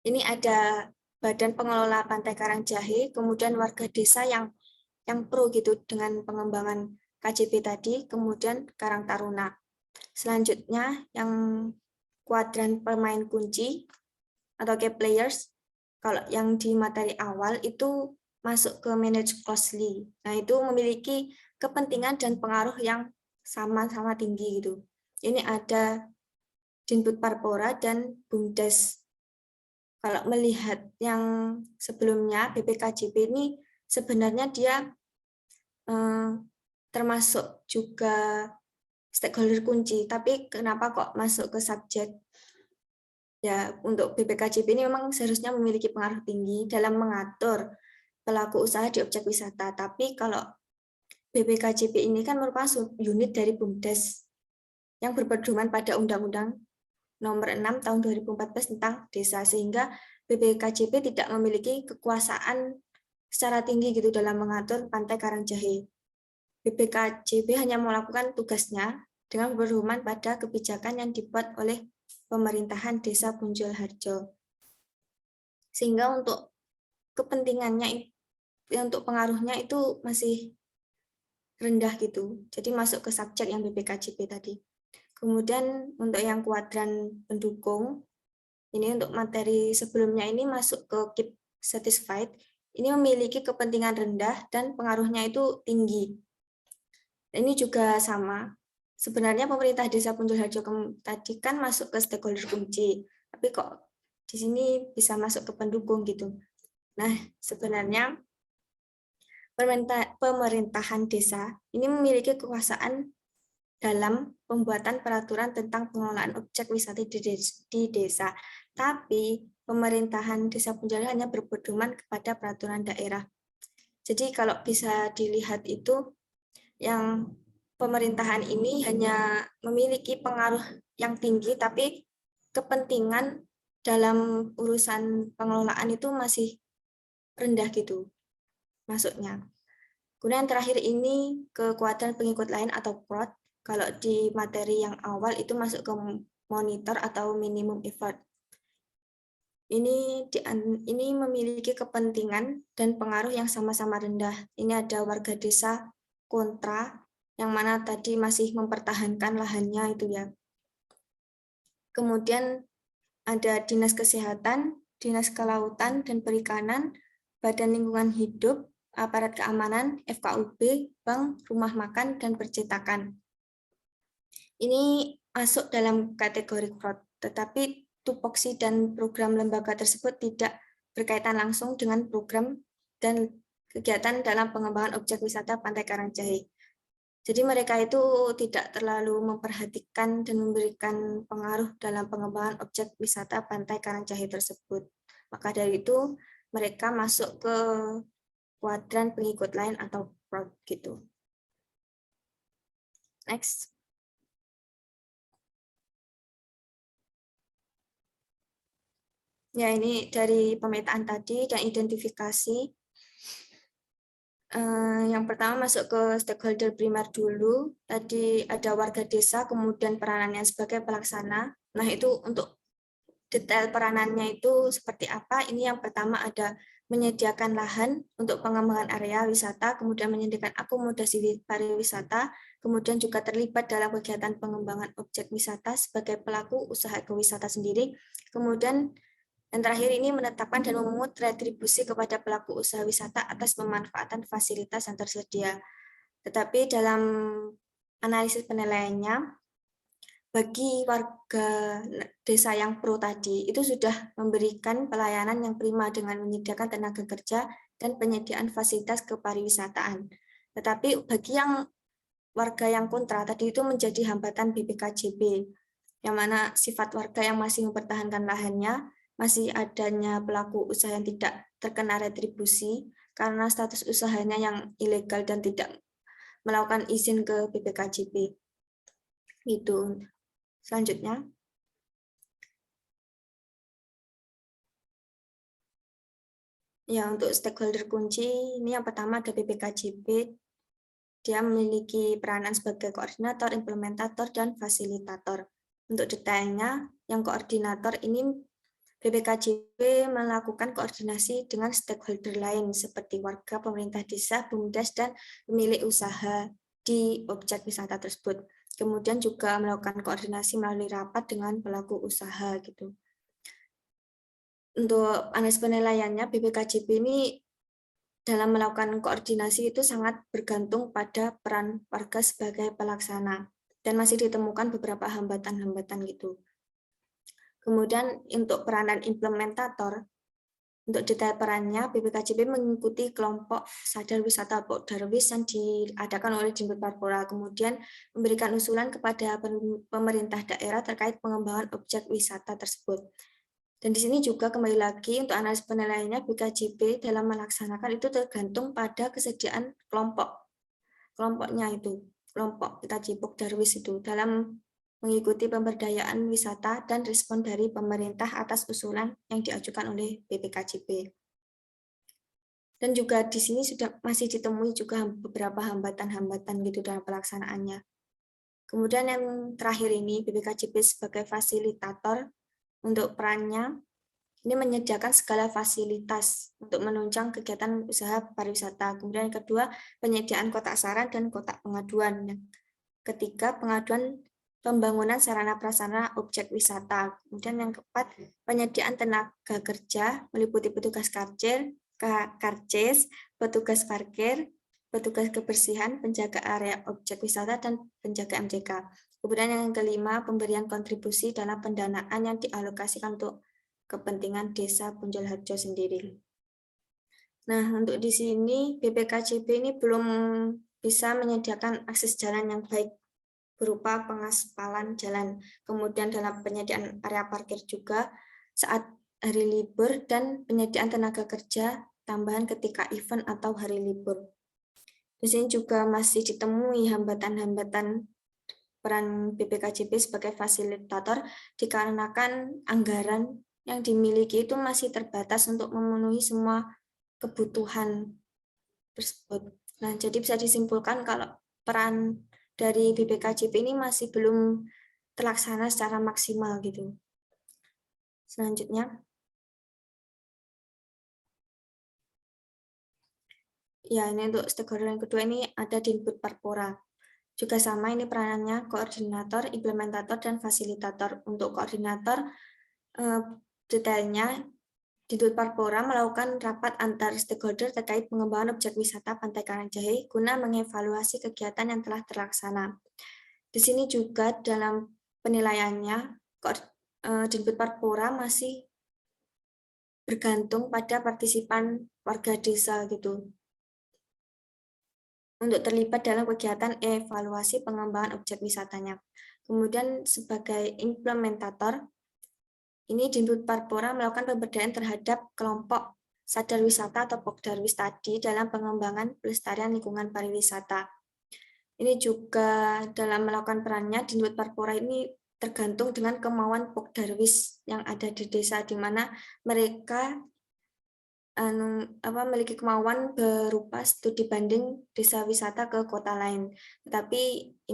ini ada Badan Pengelola Pantai Karangjahe, kemudian warga desa yang pro gitu dengan pengembangan KJP tadi, kemudian Karang Taruna. Selanjutnya yang kuadran pemain kunci atau key players, kalau yang di materi awal itu masuk ke manage closely. Nah, itu memiliki kepentingan dan pengaruh yang sama-sama tinggi gitu. Ini ada Dinut Parpora dan BUMDes. Kalau melihat yang sebelumnya, BPKJB ini sebenarnya dia termasuk juga stakeholder kunci, tapi kenapa kok masuk ke subjek? Ya, untuk BPKJB ini memang seharusnya memiliki pengaruh tinggi dalam mengatur pelaku usaha di objek wisata. Tapi kalau BPKJB ini kan merupakan subunit dari BUMDes yang berpedoman pada Undang-Undang Nomor 6 Tahun 2014 tentang Desa, sehingga BPKJB tidak memiliki kekuasaan secara tinggi gitu dalam mengatur Pantai Karangjahe. BPKJB hanya melakukan tugasnya dengan berpedoman pada kebijakan yang dibuat oleh pemerintahan Desa Punjul Harjo. Sehingga untuk kepentingannya, untuk pengaruhnya itu masih rendah gitu. Jadi masuk ke subjek yang BPKJB tadi. Kemudian untuk yang kuadran pendukung, ini untuk materi sebelumnya ini masuk ke keep satisfied, ini memiliki kepentingan rendah dan pengaruhnya itu tinggi. Ini juga sama. Sebenarnya pemerintah Desa Punjul Harjo tadi kan masuk ke stakeholder kunci, tapi kok di sini bisa masuk ke pendukung gitu. Nah, sebenarnya pemerintahan desa ini memiliki kekuasaan dalam pembuatan peraturan tentang pengelolaan objek wisata di desa. Tapi pemerintahan Desa Punjul hanya berpedoman kepada peraturan daerah. Jadi kalau bisa dilihat itu, yang pemerintahan ini hanya memiliki pengaruh yang tinggi, tapi kepentingan dalam urusan pengelolaan itu masih rendah gitu masuknya. Kemudian terakhir ini kekuatan pengikut lain atau PROT. Kalau di materi yang awal itu masuk ke monitor atau minimum effort. Ini memiliki kepentingan dan pengaruh yang sama-sama rendah. Ini ada warga desa kontra, yang mana tadi masih mempertahankan lahannya itu ya. Kemudian ada Dinas Kesehatan, Dinas Kelautan dan Perikanan, Badan Lingkungan Hidup, Aparat Keamanan, FKUB, Bank, Rumah Makan, dan Percetakan. Ini masuk dalam kategori fraud, tetapi tupoksi dan program lembaga tersebut tidak berkaitan langsung dengan program dan kegiatan dalam pengembangan objek wisata Pantai Karangjahe. Jadi mereka itu tidak terlalu memperhatikan dan memberikan pengaruh dalam pengembangan objek wisata Pantai Karangjahe tersebut. Maka dari itu mereka masuk ke kuadran pengikut lain atau fraud gitu. Next. Ya, ini dari pemetaan tadi dan identifikasi. Yang pertama masuk ke stakeholder primer dulu. Tadi ada warga desa, kemudian peranannya sebagai pelaksana. Nah, itu untuk detail peranannya itu seperti apa. Ini yang pertama ada menyediakan lahan untuk pengembangan area wisata, kemudian menyediakan akomodasi pariwisata, kemudian juga terlibat dalam kegiatan pengembangan objek wisata sebagai pelaku usaha ekowisata sendiri, kemudian yang terakhir ini menetapkan dan memungut retribusi kepada pelaku usaha wisata atas pemanfaatan fasilitas yang tersedia. Tetapi dalam analisis penilaiannya, bagi warga desa yang pro tadi, itu sudah memberikan pelayanan yang prima dengan menyediakan tenaga kerja dan penyediaan fasilitas kepariwisataan. Tetapi bagi yang warga yang kontra tadi itu menjadi hambatan BPKJB, yang mana sifat warga yang masih mempertahankan lahannya, masih adanya pelaku usaha yang tidak terkena retribusi karena status usahanya yang ilegal dan tidak melakukan izin ke BPKJB. Gitu. Selanjutnya. Ya, untuk stakeholder kunci, ini yang pertama ada BPKJB. Dia memiliki peranan sebagai koordinator, implementator, dan fasilitator. Untuk detailnya, yang koordinator ini BPKJB melakukan koordinasi dengan stakeholder lain seperti warga, pemerintah desa, BUMDes, dan pemilik usaha di objek wisata tersebut. Kemudian juga melakukan koordinasi melalui rapat dengan pelaku usaha gitu. Untuk analisis penilaiannya, BPKJB ini dalam melakukan koordinasi itu sangat bergantung pada peran warga sebagai pelaksana dan masih ditemukan beberapa hambatan-hambatan gitu. Kemudian untuk peranan implementator, untuk detail perannya, BPKJB mengikuti kelompok sadar wisata Pok Darwis yang diadakan oleh Dinkut Parpora, kemudian memberikan usulan kepada pemerintah daerah terkait pengembangan objek wisata tersebut. Dan di sini juga kembali lagi untuk analisis penilaiannya, BPKJB dalam melaksanakan itu tergantung pada kesediaan kelompoknya itu, kelompok BPKJB Pok Darwis itu dalam mengikuti pemberdayaan wisata dan respon dari pemerintah atas usulan yang diajukan oleh BPKJB. Dan juga di sini sudah masih ditemui juga beberapa hambatan-hambatan gitu dalam pelaksanaannya. Kemudian yang terakhir ini BPKJB sebagai fasilitator, untuk perannya ini menyediakan segala fasilitas untuk menunjang kegiatan usaha pariwisata. Kemudian yang kedua, penyediaan kotak saran dan kotak pengaduan. Ketiga, pengaduan pembangunan sarana prasarana objek wisata. Kemudian yang keempat, penyediaan tenaga kerja meliputi petugas karcis, petugas parkir, petugas kebersihan, penjaga area objek wisata, dan penjaga MJK. Kemudian yang kelima, pemberian kontribusi dalam pendanaan yang dialokasikan untuk kepentingan Desa Punjul Harjo sendiri. Nah, untuk di sini BPKJB ini belum bisa menyediakan akses jalan yang baik berupa pengaspalan jalan. Kemudian dalam penyediaan area parkir juga saat hari libur dan penyediaan tenaga kerja tambahan ketika event atau hari libur. Di sini juga masih ditemui hambatan-hambatan peran BPKJB sebagai fasilitator dikarenakan anggaran yang dimiliki itu masih terbatas untuk memenuhi semua kebutuhan tersebut. Nah, jadi bisa disimpulkan kalau peran dari BPKJB ini masih belum terlaksana secara maksimal gitu. Selanjutnya, ya ini untuk stakeholder yang kedua ini ada Dinbud Parpora. Juga sama ini peranannya koordinator, implementator, dan fasilitator. Untuk koordinator, detailnya Dinbud Parpora melakukan rapat antar stakeholder terkait pengembangan objek wisata Pantai Karangjahe guna mengevaluasi kegiatan yang telah terlaksana. Di sini juga dalam penilaiannya, Dinbud Parpora masih bergantung pada partisipan warga desa gitu untuk terlibat dalam kegiatan evaluasi pengembangan objek wisatanya. Kemudian sebagai implementator, ini Dinbud Parpora melakukan pemberdayaan terhadap kelompok sadar wisata atau Pokdarwis tadi dalam pengembangan pelestarian lingkungan pariwisata. Ini juga dalam melakukan perannya, Dinbud Parpora ini tergantung dengan kemauan Pokdarwis yang ada di desa, di mana mereka memiliki kemauan berupa studi banding desa wisata ke kota lain. Tetapi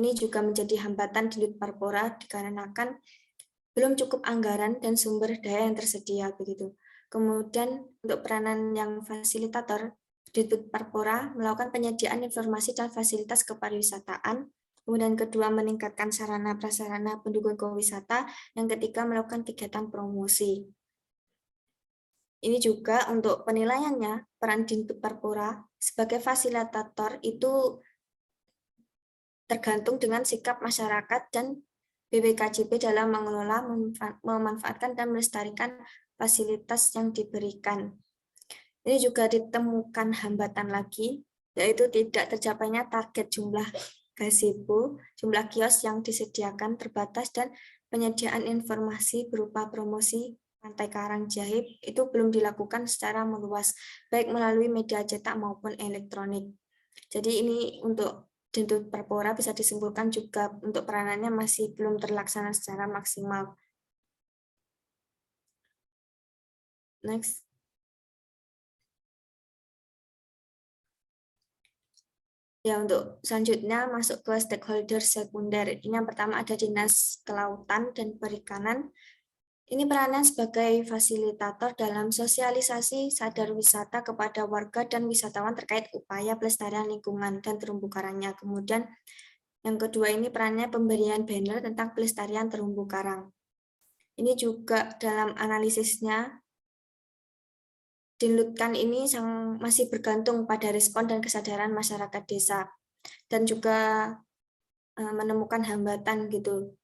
ini juga menjadi hambatan Dinbud Parpora dikarenakan belum cukup anggaran dan sumber daya yang tersedia begitu. Kemudian untuk peranan yang fasilitator, Dinbud Parpora melakukan penyediaan informasi dan fasilitas kepariwisataan. Kemudian kedua, meningkatkan sarana prasarana pendukung wisata. Yang ketiga, melakukan kegiatan promosi. Ini juga untuk penilaiannya, peran Dinbud Parpora sebagai fasilitator itu tergantung dengan sikap masyarakat dan BPKJB dalam mengelola, memanfaatkan, dan melestarikan fasilitas yang diberikan. Ini juga ditemukan hambatan lagi, yaitu tidak tercapainya target jumlah gazebo, jumlah kios yang disediakan terbatas, dan penyediaan informasi berupa promosi Pantai Karangjahe itu belum dilakukan secara meluas, baik melalui media cetak maupun elektronik. Jadi ini untuk Dinbud Parpora bisa disimpulkan juga untuk peranannya masih belum terlaksana secara maksimal. Next. Ya, untuk selanjutnya masuk ke stakeholder sekunder. Ini yang pertama ada Dinas Kelautan dan Perikanan. Ini peranan sebagai fasilitator dalam sosialisasi sadar wisata kepada warga dan wisatawan terkait upaya pelestarian lingkungan dan terumbu karangnya. Kemudian yang kedua ini perannya pemberian banner tentang pelestarian terumbu karang. Ini juga dalam analisisnya, Dinlutkan ini masih bergantung pada respon dan kesadaran masyarakat desa dan juga menemukan hambatan gitu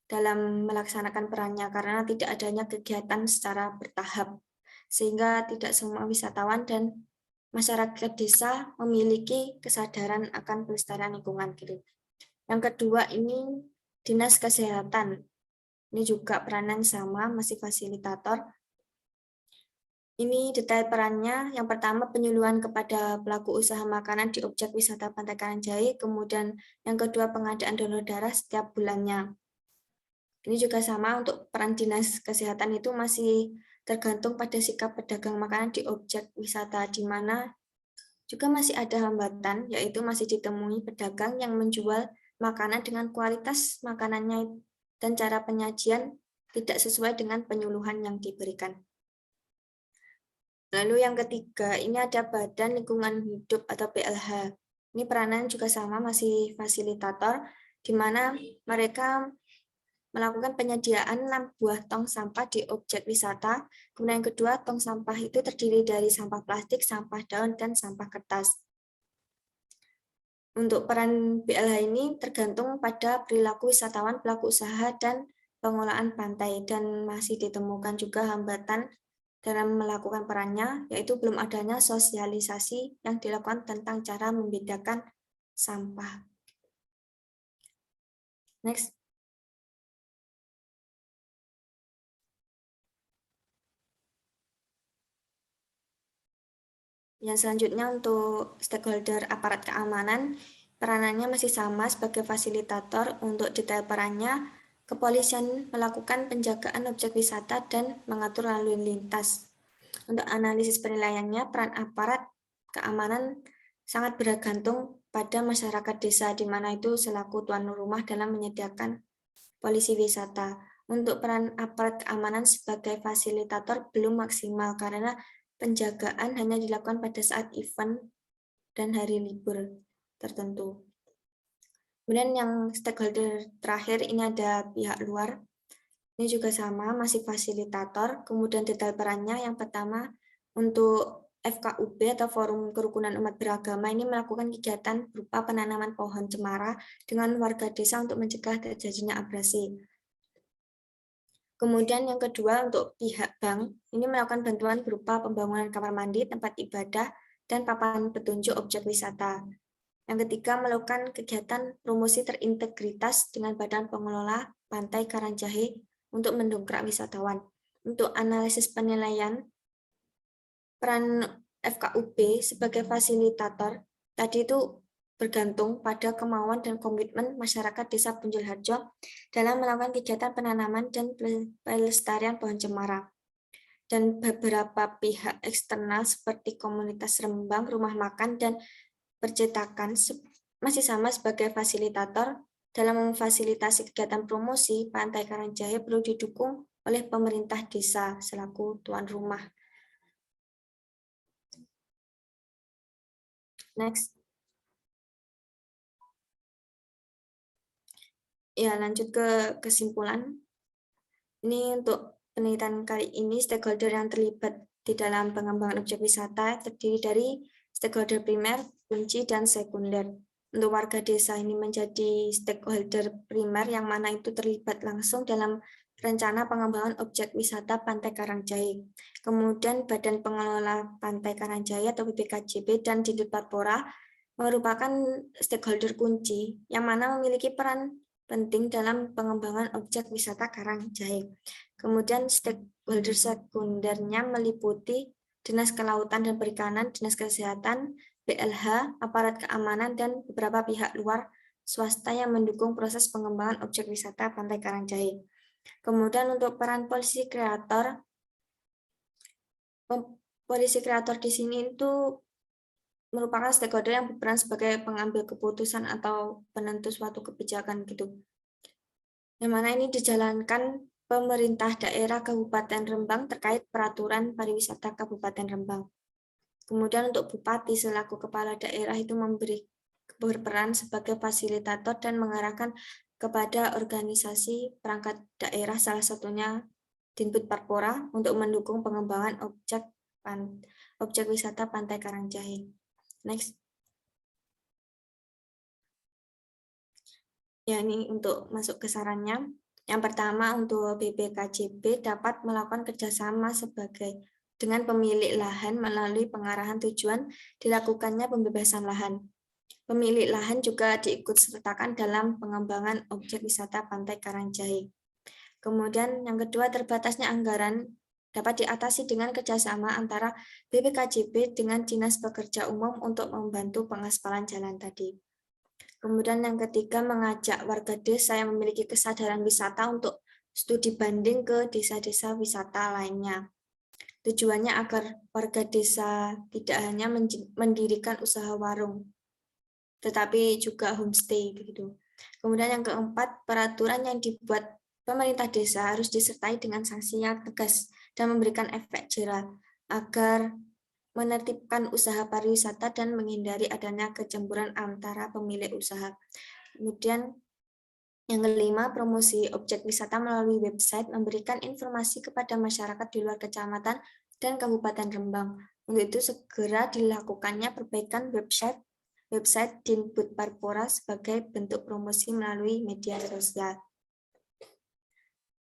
dalam melaksanakan perannya karena tidak adanya kegiatan secara bertahap, sehingga tidak semua wisatawan dan masyarakat desa memiliki kesadaran akan pelestarian lingkungan gitu. Yang kedua ini Dinas Kesehatan. Ini juga peranan sama, masih fasilitator. Ini detail perannya. Yang pertama penyuluhan kepada pelaku usaha makanan di objek wisata Pantai Karangjahe, kemudian yang kedua pengadaan donor darah setiap bulannya. Ini juga sama untuk peran Dinas Kesehatan itu masih tergantung pada sikap pedagang makanan di objek wisata, di mana juga masih ada hambatan, yaitu masih ditemui pedagang yang menjual makanan dengan kualitas makanannya dan cara penyajian tidak sesuai dengan penyuluhan yang diberikan. Lalu yang ketiga, ini ada Badan Lingkungan Hidup atau BLH. Ini peranan juga sama, masih fasilitator, di mana mereka melakukan penyediaan 6 buah tong sampah di objek wisata. Kemudian yang kedua, tong sampah itu terdiri dari sampah plastik, sampah daun, dan sampah kertas. Untuk peran BLH ini tergantung pada perilaku wisatawan, pelaku usaha, dan pengelolaan pantai, dan masih ditemukan juga hambatan dalam melakukan perannya, yaitu belum adanya sosialisasi yang dilakukan tentang cara membedakan sampah. Next. Yang selanjutnya untuk stakeholder aparat keamanan, peranannya masih sama sebagai fasilitator. Untuk detail perannya, kepolisian melakukan penjagaan objek wisata dan mengatur lalu lintas. Untuk analisis penilaiannya, peran aparat keamanan sangat bergantung pada masyarakat desa, di mana itu selaku tuan rumah dalam menyediakan polisi wisata. Untuk peran aparat keamanan sebagai fasilitator belum maksimal karena penjagaan hanya dilakukan pada saat event dan hari libur tertentu. Kemudian yang stakeholder terakhir ini ada pihak luar. Ini juga sama, masih fasilitator. Kemudian detail perannya yang pertama untuk FKUB atau Forum Kerukunan Umat Beragama ini melakukan kegiatan berupa penanaman pohon cemara dengan warga desa untuk mencegah terjadinya abrasi. Kemudian yang kedua untuk pihak bank, ini melakukan bantuan berupa pembangunan kamar mandi, tempat ibadah, dan papan petunjuk objek wisata. Yang ketiga melakukan kegiatan promosi terintegritas dengan Badan Pengelola Pantai Karangjahe untuk mendongkrak wisatawan. Untuk analisis penilaian, peran FKUB sebagai fasilitator tadi itu bergantung pada kemauan dan komitmen masyarakat Desa Punjul Harjo dalam melakukan kegiatan penanaman dan pelestarian pohon cemara. Dan beberapa pihak eksternal seperti komunitas Rembang, rumah makan, dan percetakan masih sama sebagai fasilitator. Dalam memfasilitasi kegiatan promosi, Pantai Karangjahe perlu didukung oleh pemerintah desa selaku tuan rumah. Next. Ya, lanjut ke kesimpulan. Ini untuk penelitian kali ini, stakeholder yang terlibat di dalam pengembangan objek wisata terdiri dari stakeholder primer, kunci, dan sekunder. Untuk warga desa ini menjadi stakeholder primer yang mana itu terlibat langsung dalam rencana pengembangan objek wisata Pantai Karangjahe. Kemudian Badan Pengelola Pantai Karangjahe atau BPKJB dan Dindut Parpora merupakan stakeholder kunci yang mana memiliki peran penting dalam pengembangan objek wisata Karangjahe. Kemudian stakeholder sekundernya meliputi Dinas Kelautan dan Perikanan, Dinas Kesehatan, BLH, aparat keamanan, dan beberapa pihak luar swasta yang mendukung proses pengembangan objek wisata Pantai Karangjahe. Kemudian untuk peran polisi kreator di sini itu merupakan stakeholder yang berperan sebagai pengambil keputusan atau penentu suatu kebijakan gitu. Yang mana ini dijalankan pemerintah daerah Kabupaten Rembang terkait peraturan pariwisata Kabupaten Rembang. Kemudian untuk Bupati selaku kepala daerah itu berperan sebagai fasilitator dan mengarahkan kepada organisasi perangkat daerah, salah satunya Dindut Parpora, untuk mendukung pengembangan objek wisata Pantai Karangjahe. Next. Ya, ini untuk masuk ke sarannya. Yang pertama untuk BPKJB dapat melakukan kerjasama dengan pemilik lahan melalui pengarahan tujuan dilakukannya pembebasan lahan. Pemilik lahan juga diikutsertakan dalam pengembangan objek wisata Pantai Karangjahe. Kemudian yang kedua, terbatasnya anggaran dapat diatasi dengan kerjasama antara BPKJB dengan Dinas Pekerja Umum untuk membantu pengaspalan jalan tadi. Kemudian yang ketiga, mengajak warga desa yang memiliki kesadaran wisata untuk studi banding ke desa-desa wisata lainnya. Tujuannya agar warga desa tidak hanya mendirikan usaha warung, tetapi juga homestay begitu. Kemudian yang keempat, peraturan yang dibuat pemerintah desa harus disertai dengan sanksi yang tegas dan memberikan efek jera agar menertibkan usaha pariwisata dan menghindari adanya kecemburuan antara pemilik usaha. Kemudian Yang kelima, promosi objek wisata melalui website memberikan informasi kepada masyarakat di luar kecamatan dan Kabupaten Rembang. Untuk itu segera dilakukannya perbaikan website Dinbud Parpora sebagai bentuk promosi melalui media sosial.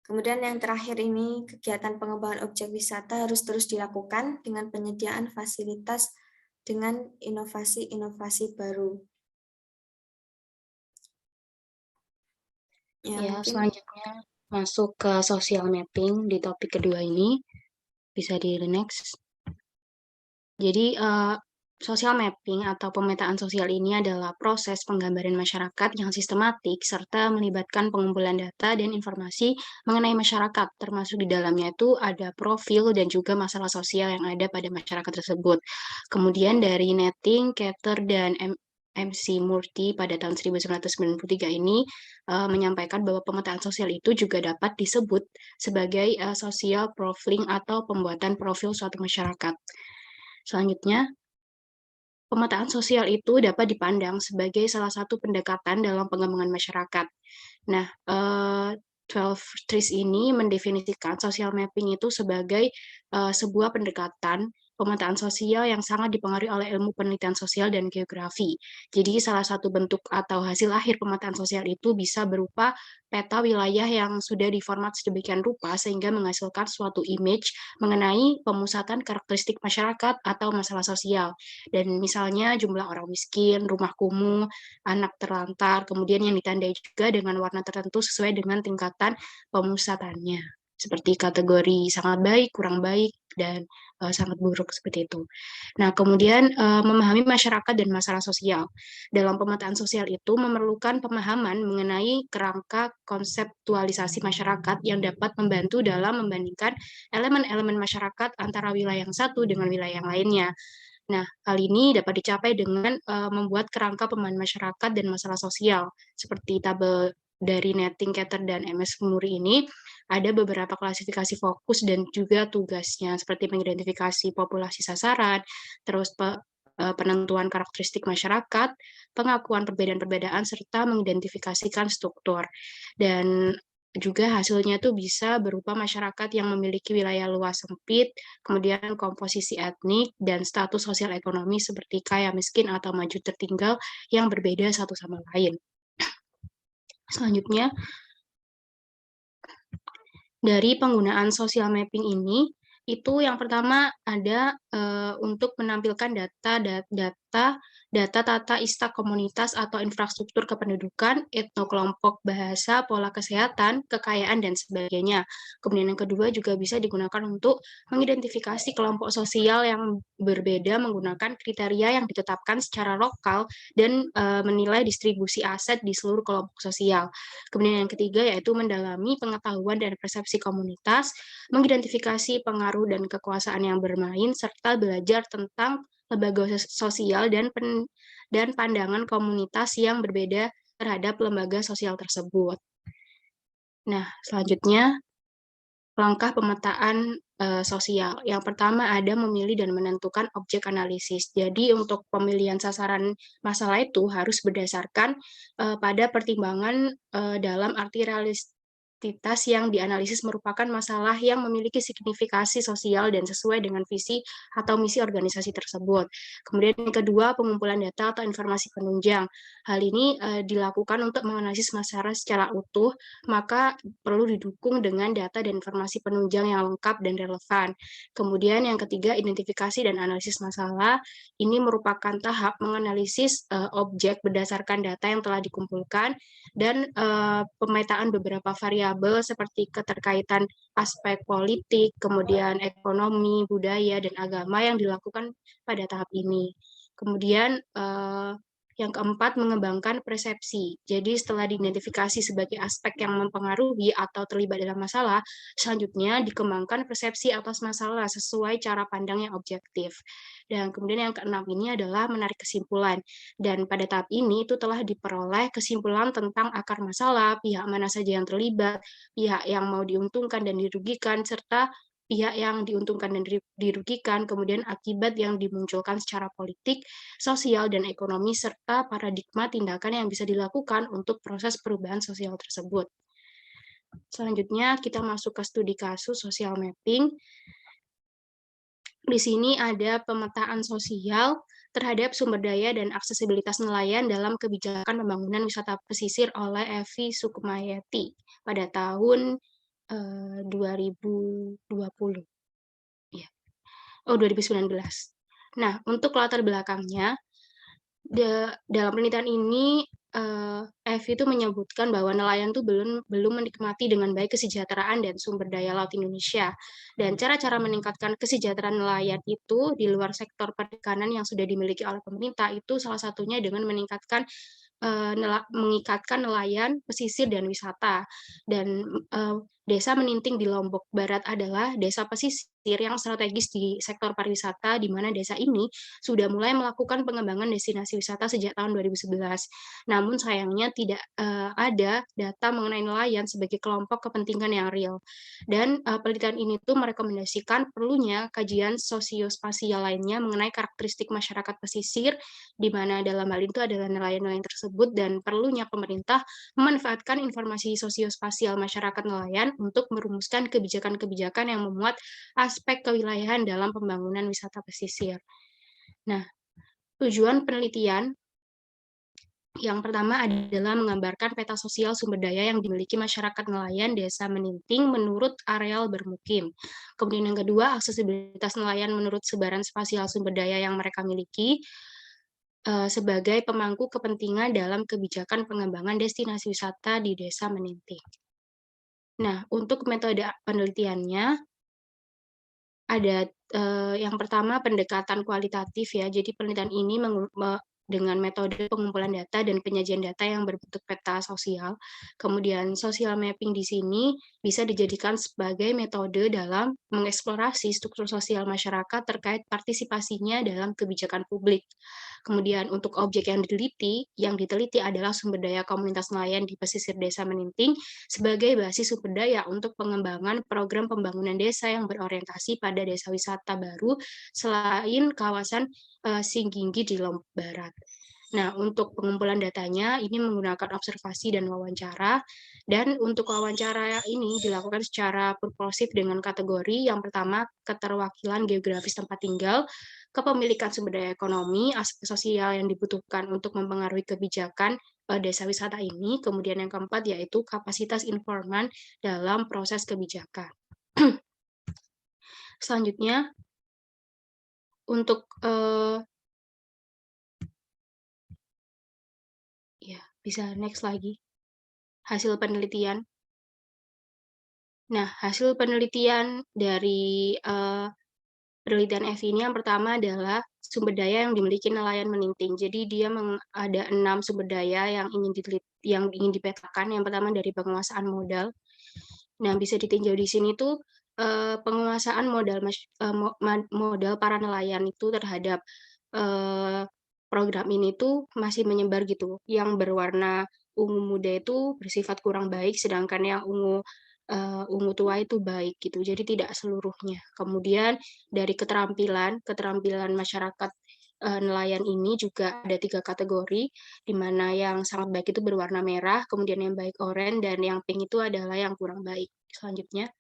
Kemudian yang terakhir ini, kegiatan pengembangan objek wisata harus terus dilakukan dengan penyediaan fasilitas dengan inovasi-inovasi baru. Ya, selanjutnya masuk ke social mapping di topik kedua ini. Bisa di next. Jadi, social mapping atau pemetaan sosial ini adalah proses penggambaran masyarakat yang sistematik serta melibatkan pengumpulan data dan informasi mengenai masyarakat, termasuk di dalamnya itu ada profil dan juga masalah sosial yang ada pada masyarakat tersebut. Kemudian dari Netting, Keter, dan MC Murty pada tahun 1993 ini menyampaikan bahwa pemetaan sosial itu juga dapat disebut sebagai social profiling atau pembuatan profil suatu masyarakat. Selanjutnya, pemetaan sosial itu dapat dipandang sebagai salah satu pendekatan dalam pengembangan masyarakat. Nah, 12 Trees ini mendefinisikan social mapping itu sebagai sebuah pendekatan pemetaan sosial yang sangat dipengaruhi oleh ilmu penelitian sosial dan geografi. Jadi salah satu bentuk atau hasil akhir pemetaan sosial itu bisa berupa peta wilayah yang sudah diformat sedemikian rupa sehingga menghasilkan suatu image mengenai pemusatan karakteristik masyarakat atau masalah sosial. Dan misalnya jumlah orang miskin, rumah kumuh, anak terlantar, kemudian yang ditandai juga dengan warna tertentu sesuai dengan tingkatan pemusatannya. Seperti kategori sangat baik, kurang baik, dan sangat buruk seperti itu. Nah, kemudian memahami masyarakat dan masalah sosial. Dalam pemetaan sosial itu memerlukan pemahaman mengenai kerangka konseptualisasi masyarakat yang dapat membantu dalam membandingkan elemen-elemen masyarakat antara wilayah yang satu dengan wilayah yang lainnya. Nah, hal ini dapat dicapai dengan membuat kerangka pemahaman masyarakat dan masalah sosial. Seperti tabel dari Netting, Keter, dan MS Muri ini, ada beberapa klasifikasi fokus dan juga tugasnya, seperti mengidentifikasi populasi sasaran, terus penentuan karakteristik masyarakat, pengakuan perbedaan-perbedaan, serta mengidentifikasikan struktur. Dan juga hasilnya tuh bisa berupa masyarakat yang memiliki wilayah luas sempit, kemudian komposisi etnik, dan status sosial ekonomi seperti kaya, miskin, atau maju tertinggal yang berbeda satu sama lain. Selanjutnya, dari penggunaan social mapping ini, itu yang pertama ada untuk menampilkan data tata istak komunitas atau infrastruktur kependudukan, etnokelompok bahasa, pola kesehatan, kekayaan, dan sebagainya. Kemudian yang kedua juga bisa digunakan untuk mengidentifikasi kelompok sosial yang berbeda menggunakan kriteria yang ditetapkan secara lokal dan menilai distribusi aset di seluruh kelompok sosial. Kemudian yang ketiga yaitu mendalami pengetahuan dan persepsi komunitas, mengidentifikasi pengaruh dan kekuasaan yang bermain, serta belajar tentang lembaga sosial dan pandangan komunitas yang berbeda terhadap lembaga sosial tersebut. Nah, selanjutnya langkah pemetaan sosial. Yang pertama ada memilih dan menentukan objek analisis. Jadi untuk pemilihan sasaran masalah itu harus berdasarkan pada pertimbangan dalam arti realistis yang dianalisis merupakan masalah yang memiliki signifikasi sosial dan sesuai dengan visi atau misi organisasi tersebut. Kemudian yang kedua, pengumpulan data atau informasi penunjang. Hal ini dilakukan untuk menganalisis masalah secara utuh, maka perlu didukung dengan data dan informasi penunjang yang lengkap dan relevan. Kemudian yang ketiga, identifikasi dan analisis masalah. Ini merupakan tahap menganalisis objek berdasarkan data yang telah dikumpulkan dan pemetaan beberapa variabel seperti keterkaitan aspek politik, kemudian ekonomi, budaya, dan agama yang dilakukan pada tahap ini. Kemudian yang keempat, mengembangkan persepsi. Jadi setelah diidentifikasi sebagai aspek yang mempengaruhi atau terlibat dalam masalah, selanjutnya dikembangkan persepsi atas masalah sesuai cara pandang yang objektif. Dan kemudian yang keenam ini adalah menarik kesimpulan. Dan pada tahap ini itu telah diperoleh kesimpulan tentang akar masalah, pihak mana saja yang terlibat, pihak yang mau diuntungkan dan dirugikan, serta pihak yang diuntungkan dan dirugikan, kemudian akibat yang dimunculkan secara politik, sosial, dan ekonomi, serta paradigma tindakan yang bisa dilakukan untuk proses perubahan sosial tersebut. Selanjutnya, kita masuk ke studi kasus social mapping. Di sini ada pemetaan sosial terhadap sumber daya dan aksesibilitas nelayan dalam kebijakan pembangunan wisata pesisir oleh Evi Sukmayati pada tahun 2020. Ya. 2019. Nah, untuk latar belakangnya, dalam penelitian ini Evi itu menyebutkan bahwa nelayan itu belum menikmati dengan baik kesejahteraan dan sumber daya laut Indonesia. Dan cara-cara meningkatkan kesejahteraan nelayan itu di luar sektor perikanan yang sudah dimiliki oleh pemerintah itu salah satunya dengan mengikatkan nelayan, pesisir, dan wisata. Dan desa Meninting di Lombok Barat adalah desa pesisir yang strategis di sektor pariwisata, di mana desa ini sudah mulai melakukan pengembangan destinasi wisata sejak tahun 2011. Namun sayangnya tidak ada data mengenai nelayan sebagai kelompok kepentingan yang real. Dan penelitian ini tuh merekomendasikan perlunya kajian sosiospasial lainnya mengenai karakteristik masyarakat pesisir, di mana dalam hal itu adalah nelayan-nelayan tersebut, dan perlunya pemerintah memanfaatkan informasi sosiospasial masyarakat nelayan untuk merumuskan kebijakan-kebijakan yang memuat aspek kewilayahan dalam pembangunan wisata pesisir. Nah, tujuan penelitian yang pertama adalah menggambarkan peta sosial sumber daya yang dimiliki masyarakat nelayan desa Meninting menurut areal bermukim. Kemudian yang kedua, aksesibilitas nelayan menurut sebaran spasial sumber daya yang mereka miliki sebagai pemangku kepentingan dalam kebijakan pengembangan destinasi wisata di desa Meninting. Nah, untuk metode penelitiannya, ada yang pertama pendekatan kualitatif ya. Jadi penelitian ini dengan metode pengumpulan data dan penyajian data yang berbentuk peta sosial. Kemudian social mapping di sini bisa dijadikan sebagai metode dalam mengeksplorasi struktur sosial masyarakat terkait partisipasinya dalam kebijakan publik. Kemudian untuk objek yang diteliti adalah sumber daya komunitas nelayan di pesisir desa Meninting sebagai basis sumber daya untuk pengembangan program pembangunan desa yang berorientasi pada desa wisata baru selain kawasan Singginggi di Lombok Barat. Nah, untuk pengumpulan datanya ini menggunakan observasi dan wawancara, dan untuk wawancara ini dilakukan secara propulsif dengan kategori yang pertama keterwakilan geografis tempat tinggal, kepemilikan sumber daya ekonomi, aspek sosial yang dibutuhkan untuk mempengaruhi kebijakan desa wisata ini, kemudian yang keempat yaitu kapasitas informan dalam proses kebijakan. Selanjutnya, untuk ya bisa next lagi hasil penelitian. Nah, hasil penelitian dari penelitian Evi ini yang pertama adalah sumber daya yang dimiliki nelayan Meninting. Jadi dia ada 6 sumber daya yang ingin dipetakan. Yang pertama dari penguasaan modal. Nah, bisa ditinjau di sini tuh penguasaan modal para nelayan itu terhadap program ini tuh masih menyebar gitu. Yang berwarna ungu muda itu bersifat kurang baik, sedangkan yang ungu tua itu baik gitu. Jadi tidak seluruhnya. Kemudian dari keterampilan masyarakat nelayan ini juga ada 3 kategori, di mana yang sangat baik itu berwarna merah, kemudian yang baik oranye, dan yang pink itu adalah yang kurang baik. Selanjutnya.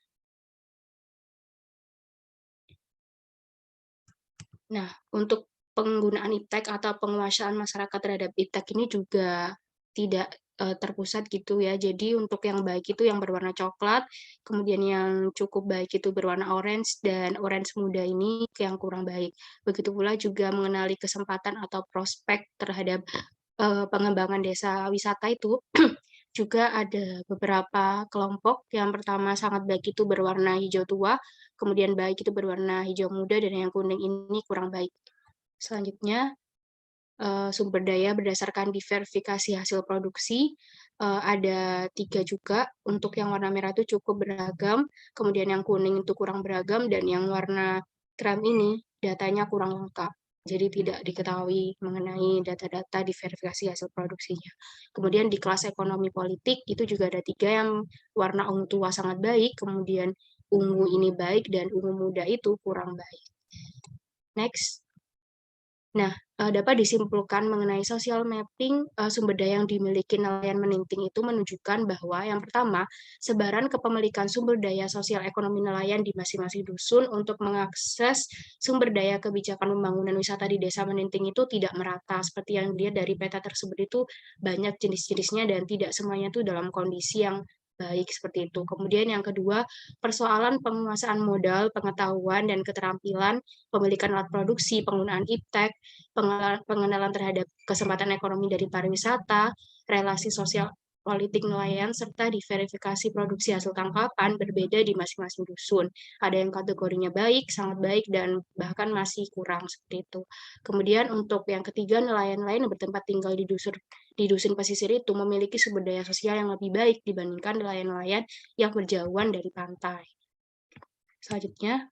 Nah, untuk penggunaan iptek atau penguasaan masyarakat terhadap iptek ini juga tidak terpusat gitu ya. Jadi untuk yang baik itu yang berwarna coklat, kemudian yang cukup baik itu berwarna orange, dan orange muda ini yang kurang baik. Begitu pula juga mengenali kesempatan atau prospek terhadap pengembangan desa wisata itu juga ada beberapa kelompok. Yang pertama sangat baik itu berwarna hijau tua, kemudian baik itu berwarna hijau muda, dan yang kuning ini kurang baik. Selanjutnya, sumber daya berdasarkan diverifikasi hasil produksi, ada 3 juga. Untuk yang warna merah itu cukup beragam, kemudian yang kuning itu kurang beragam, dan yang warna krem ini datanya kurang lengkap. Jadi tidak diketahui mengenai data-data diverifikasi hasil produksinya. Kemudian di kelas ekonomi politik itu juga ada 3 yang warna ungu tua sangat baik, kemudian ungu ini baik dan ungu muda itu kurang baik. Next. Nah, dapat disimpulkan mengenai social mapping, sumber daya yang dimiliki nelayan menunting itu menunjukkan bahwa yang pertama, sebaran kepemilikan sumber daya sosial ekonomi nelayan di masing-masing dusun untuk mengakses sumber daya kebijakan pembangunan wisata di desa menunting itu tidak merata. Seperti yang dilihat dari peta tersebut itu banyak jenis-jenisnya dan tidak semuanya itu dalam kondisi yang baik seperti itu. Kemudian yang kedua, persoalan penguasaan modal, pengetahuan, dan keterampilan, pemilikan alat produksi, penggunaan iptek, pengenalan terhadap kesempatan ekonomi dari pariwisata, relasi sosial politik nelayan, serta diverifikasi produksi hasil tangkapan berbeda di masing-masing dusun. Ada yang kategorinya baik, sangat baik, dan bahkan masih kurang seperti itu. Kemudian untuk yang ketiga, nelayan-nelayan yang bertempat tinggal di dusun pesisir itu memiliki sumber daya sosial yang lebih baik dibandingkan nelayan-nelayan yang berjauhan dari pantai. Selanjutnya,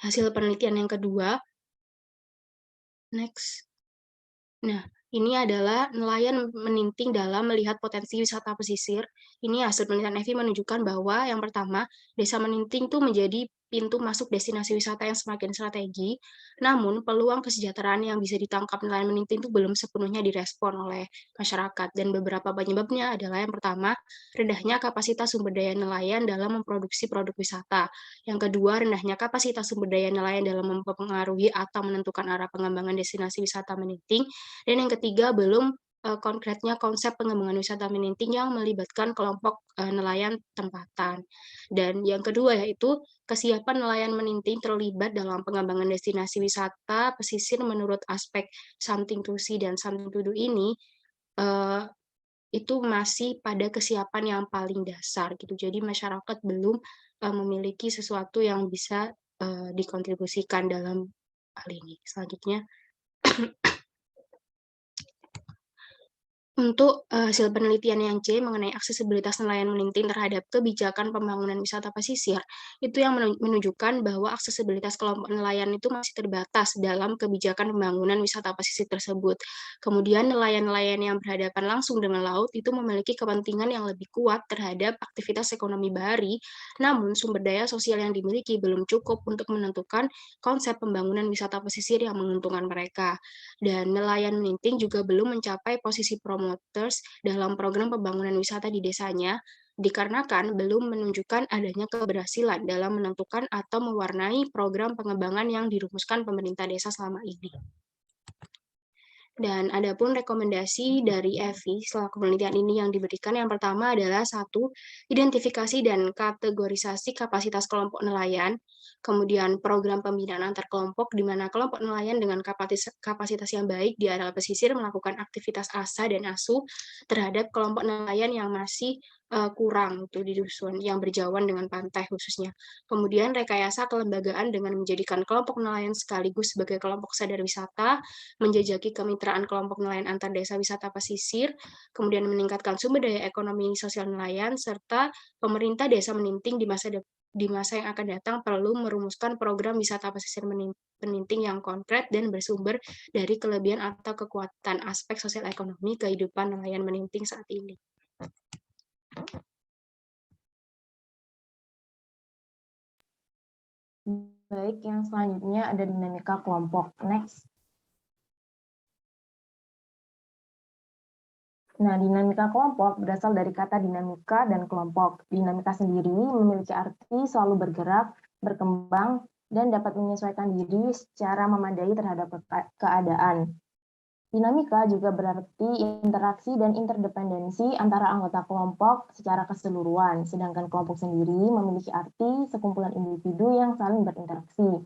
hasil penelitian yang kedua. Next. Nah, ini adalah nelayan menunting dalam melihat potensi wisata pesisir. Ini hasil penelitian EVI menunjukkan bahwa yang pertama, desa menunting itu menjadi pintu masuk destinasi wisata yang semakin strategi. Namun, peluang kesejahteraan yang bisa ditangkap nelayan menunting itu belum sepenuhnya direspon oleh masyarakat. Dan beberapa penyebabnya adalah yang pertama, rendahnya kapasitas sumber daya nelayan dalam memproduksi produk wisata. Yang kedua, rendahnya kapasitas sumber daya nelayan dalam mempengaruhi atau menentukan arah pengembangan destinasi wisata menunting. Dan yang ketiga, belum konkretnya konsep pengembangan wisata menunting yang melibatkan kelompok nelayan tempatan. Dan yang kedua yaitu kesiapan nelayan menunting terlibat dalam pengembangan destinasi wisata pesisir menurut aspek something to see dan something to do ini itu masih pada kesiapan yang paling dasar gitu. Jadi masyarakat belum memiliki sesuatu yang bisa dikontribusikan dalam hal ini. Selanjutnya, untuk hasil penelitian yang C mengenai aksesibilitas nelayan menunting terhadap kebijakan pembangunan wisata pesisir, itu yang menunjukkan bahwa aksesibilitas kelompok nelayan itu masih terbatas dalam kebijakan pembangunan wisata pesisir tersebut. Kemudian nelayan-nelayan yang berhadapan langsung dengan laut itu memiliki kepentingan yang lebih kuat terhadap aktivitas ekonomi bahari, namun sumber daya sosial yang dimiliki belum cukup untuk menentukan konsep pembangunan wisata pesisir yang menguntungkan mereka. Dan nelayan menunting juga belum mencapai posisi promoters dalam program pembangunan wisata di desanya, dikarenakan belum menunjukkan adanya keberhasilan dalam menentukan atau mewarnai program pengembangan yang dirumuskan pemerintah desa selama ini. Dan adapun rekomendasi dari EVI setelah penelitian ini yang diberikan, yang pertama adalah satu, identifikasi dan kategorisasi kapasitas kelompok nelayan, kemudian program pembinaan antar kelompok, di mana kelompok nelayan dengan kapasitas yang baik di areal pesisir melakukan aktivitas asa dan asu terhadap kelompok nelayan yang masih kurang tuh di dusun yang berjauhan dengan pantai khususnya. Kemudian rekayasa kelembagaan dengan menjadikan kelompok nelayan sekaligus sebagai kelompok sadar wisata, menjajaki kemitraan kelompok nelayan antar desa wisata pesisir, kemudian meningkatkan sumber daya ekonomi sosial nelayan, serta pemerintah desa menunting di masa yang akan datang perlu merumuskan program wisata pesisir menunting yang konkret dan bersumber dari kelebihan atau kekuatan aspek sosial ekonomi kehidupan nelayan menunting saat ini. Baik, yang selanjutnya ada dinamika kelompok. Next. Nah, dinamika kelompok berasal dari kata dinamika dan kelompok. Dinamika sendiri memiliki arti selalu bergerak, berkembang, dan dapat menyesuaikan diri secara memadai terhadap keadaan. Dinamika juga berarti interaksi dan interdependensi antara anggota kelompok secara keseluruhan, sedangkan kelompok sendiri memiliki arti sekumpulan individu yang saling berinteraksi.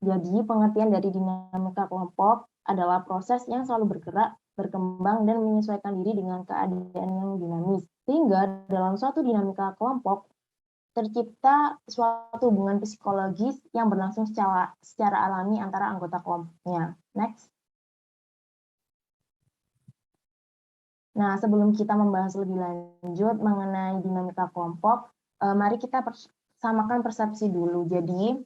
Jadi, pengertian dari dinamika kelompok adalah proses yang selalu bergerak, berkembang, dan menyesuaikan diri dengan keadaan yang dinamis. Sehingga dalam suatu dinamika kelompok, tercipta suatu hubungan psikologis yang berlangsung secara alami antara anggota kelompoknya. Next. Nah, sebelum kita membahas lebih lanjut mengenai dinamika kelompok, mari kita samakan persepsi dulu. Jadi,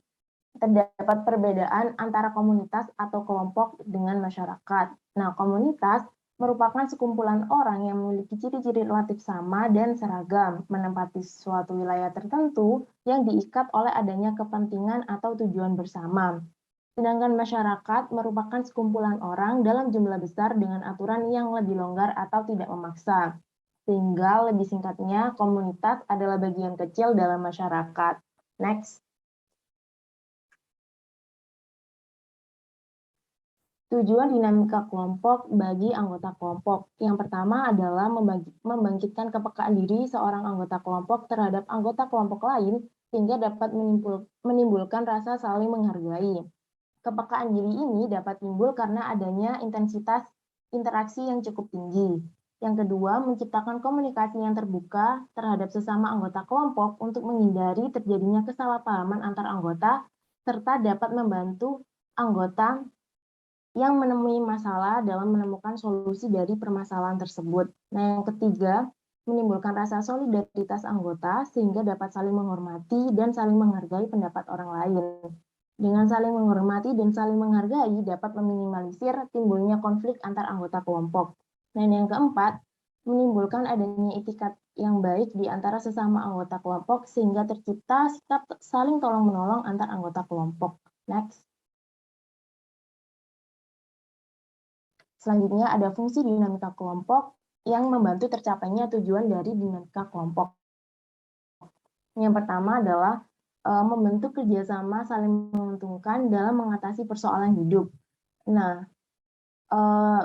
terdapat perbedaan antara komunitas atau kelompok dengan masyarakat. Nah, komunitas merupakan sekumpulan orang yang memiliki ciri-ciri relatif sama dan seragam, menempati suatu wilayah tertentu yang diikat oleh adanya kepentingan atau tujuan bersama. Sedangkan masyarakat merupakan sekumpulan orang dalam jumlah besar dengan aturan yang lebih longgar atau tidak memaksa. Sehingga lebih singkatnya, komunitas adalah bagian kecil dalam masyarakat. Next. Tujuan dinamika kelompok bagi anggota kelompok. Yang pertama adalah membangkitkan kepekaan diri seorang anggota kelompok terhadap anggota kelompok lain sehingga dapat menimbulkan rasa saling menghargai. Kepekaan diri ini dapat timbul karena adanya intensitas interaksi yang cukup tinggi. Yang kedua, menciptakan komunikasi yang terbuka terhadap sesama anggota kelompok untuk menghindari terjadinya kesalahpahaman antar anggota serta dapat membantu anggota yang menemui masalah dalam menemukan solusi dari permasalahan tersebut. Nah, yang ketiga, menimbulkan rasa solidaritas anggota sehingga dapat saling menghormati dan saling menghargai pendapat orang lain. Dengan saling menghormati dan saling menghargai dapat meminimalisir timbulnya konflik antar anggota kelompok. Dan yang keempat, menimbulkan adanya etikat yang baik di antara sesama anggota kelompok sehingga tercipta sikap saling tolong-menolong antar anggota kelompok. Next. Selanjutnya ada fungsi dinamika kelompok yang membantu tercapainya tujuan dari dinamika kelompok. Yang pertama adalah membentuk kerjasama saling menguntungkan dalam mengatasi persoalan hidup. Nah,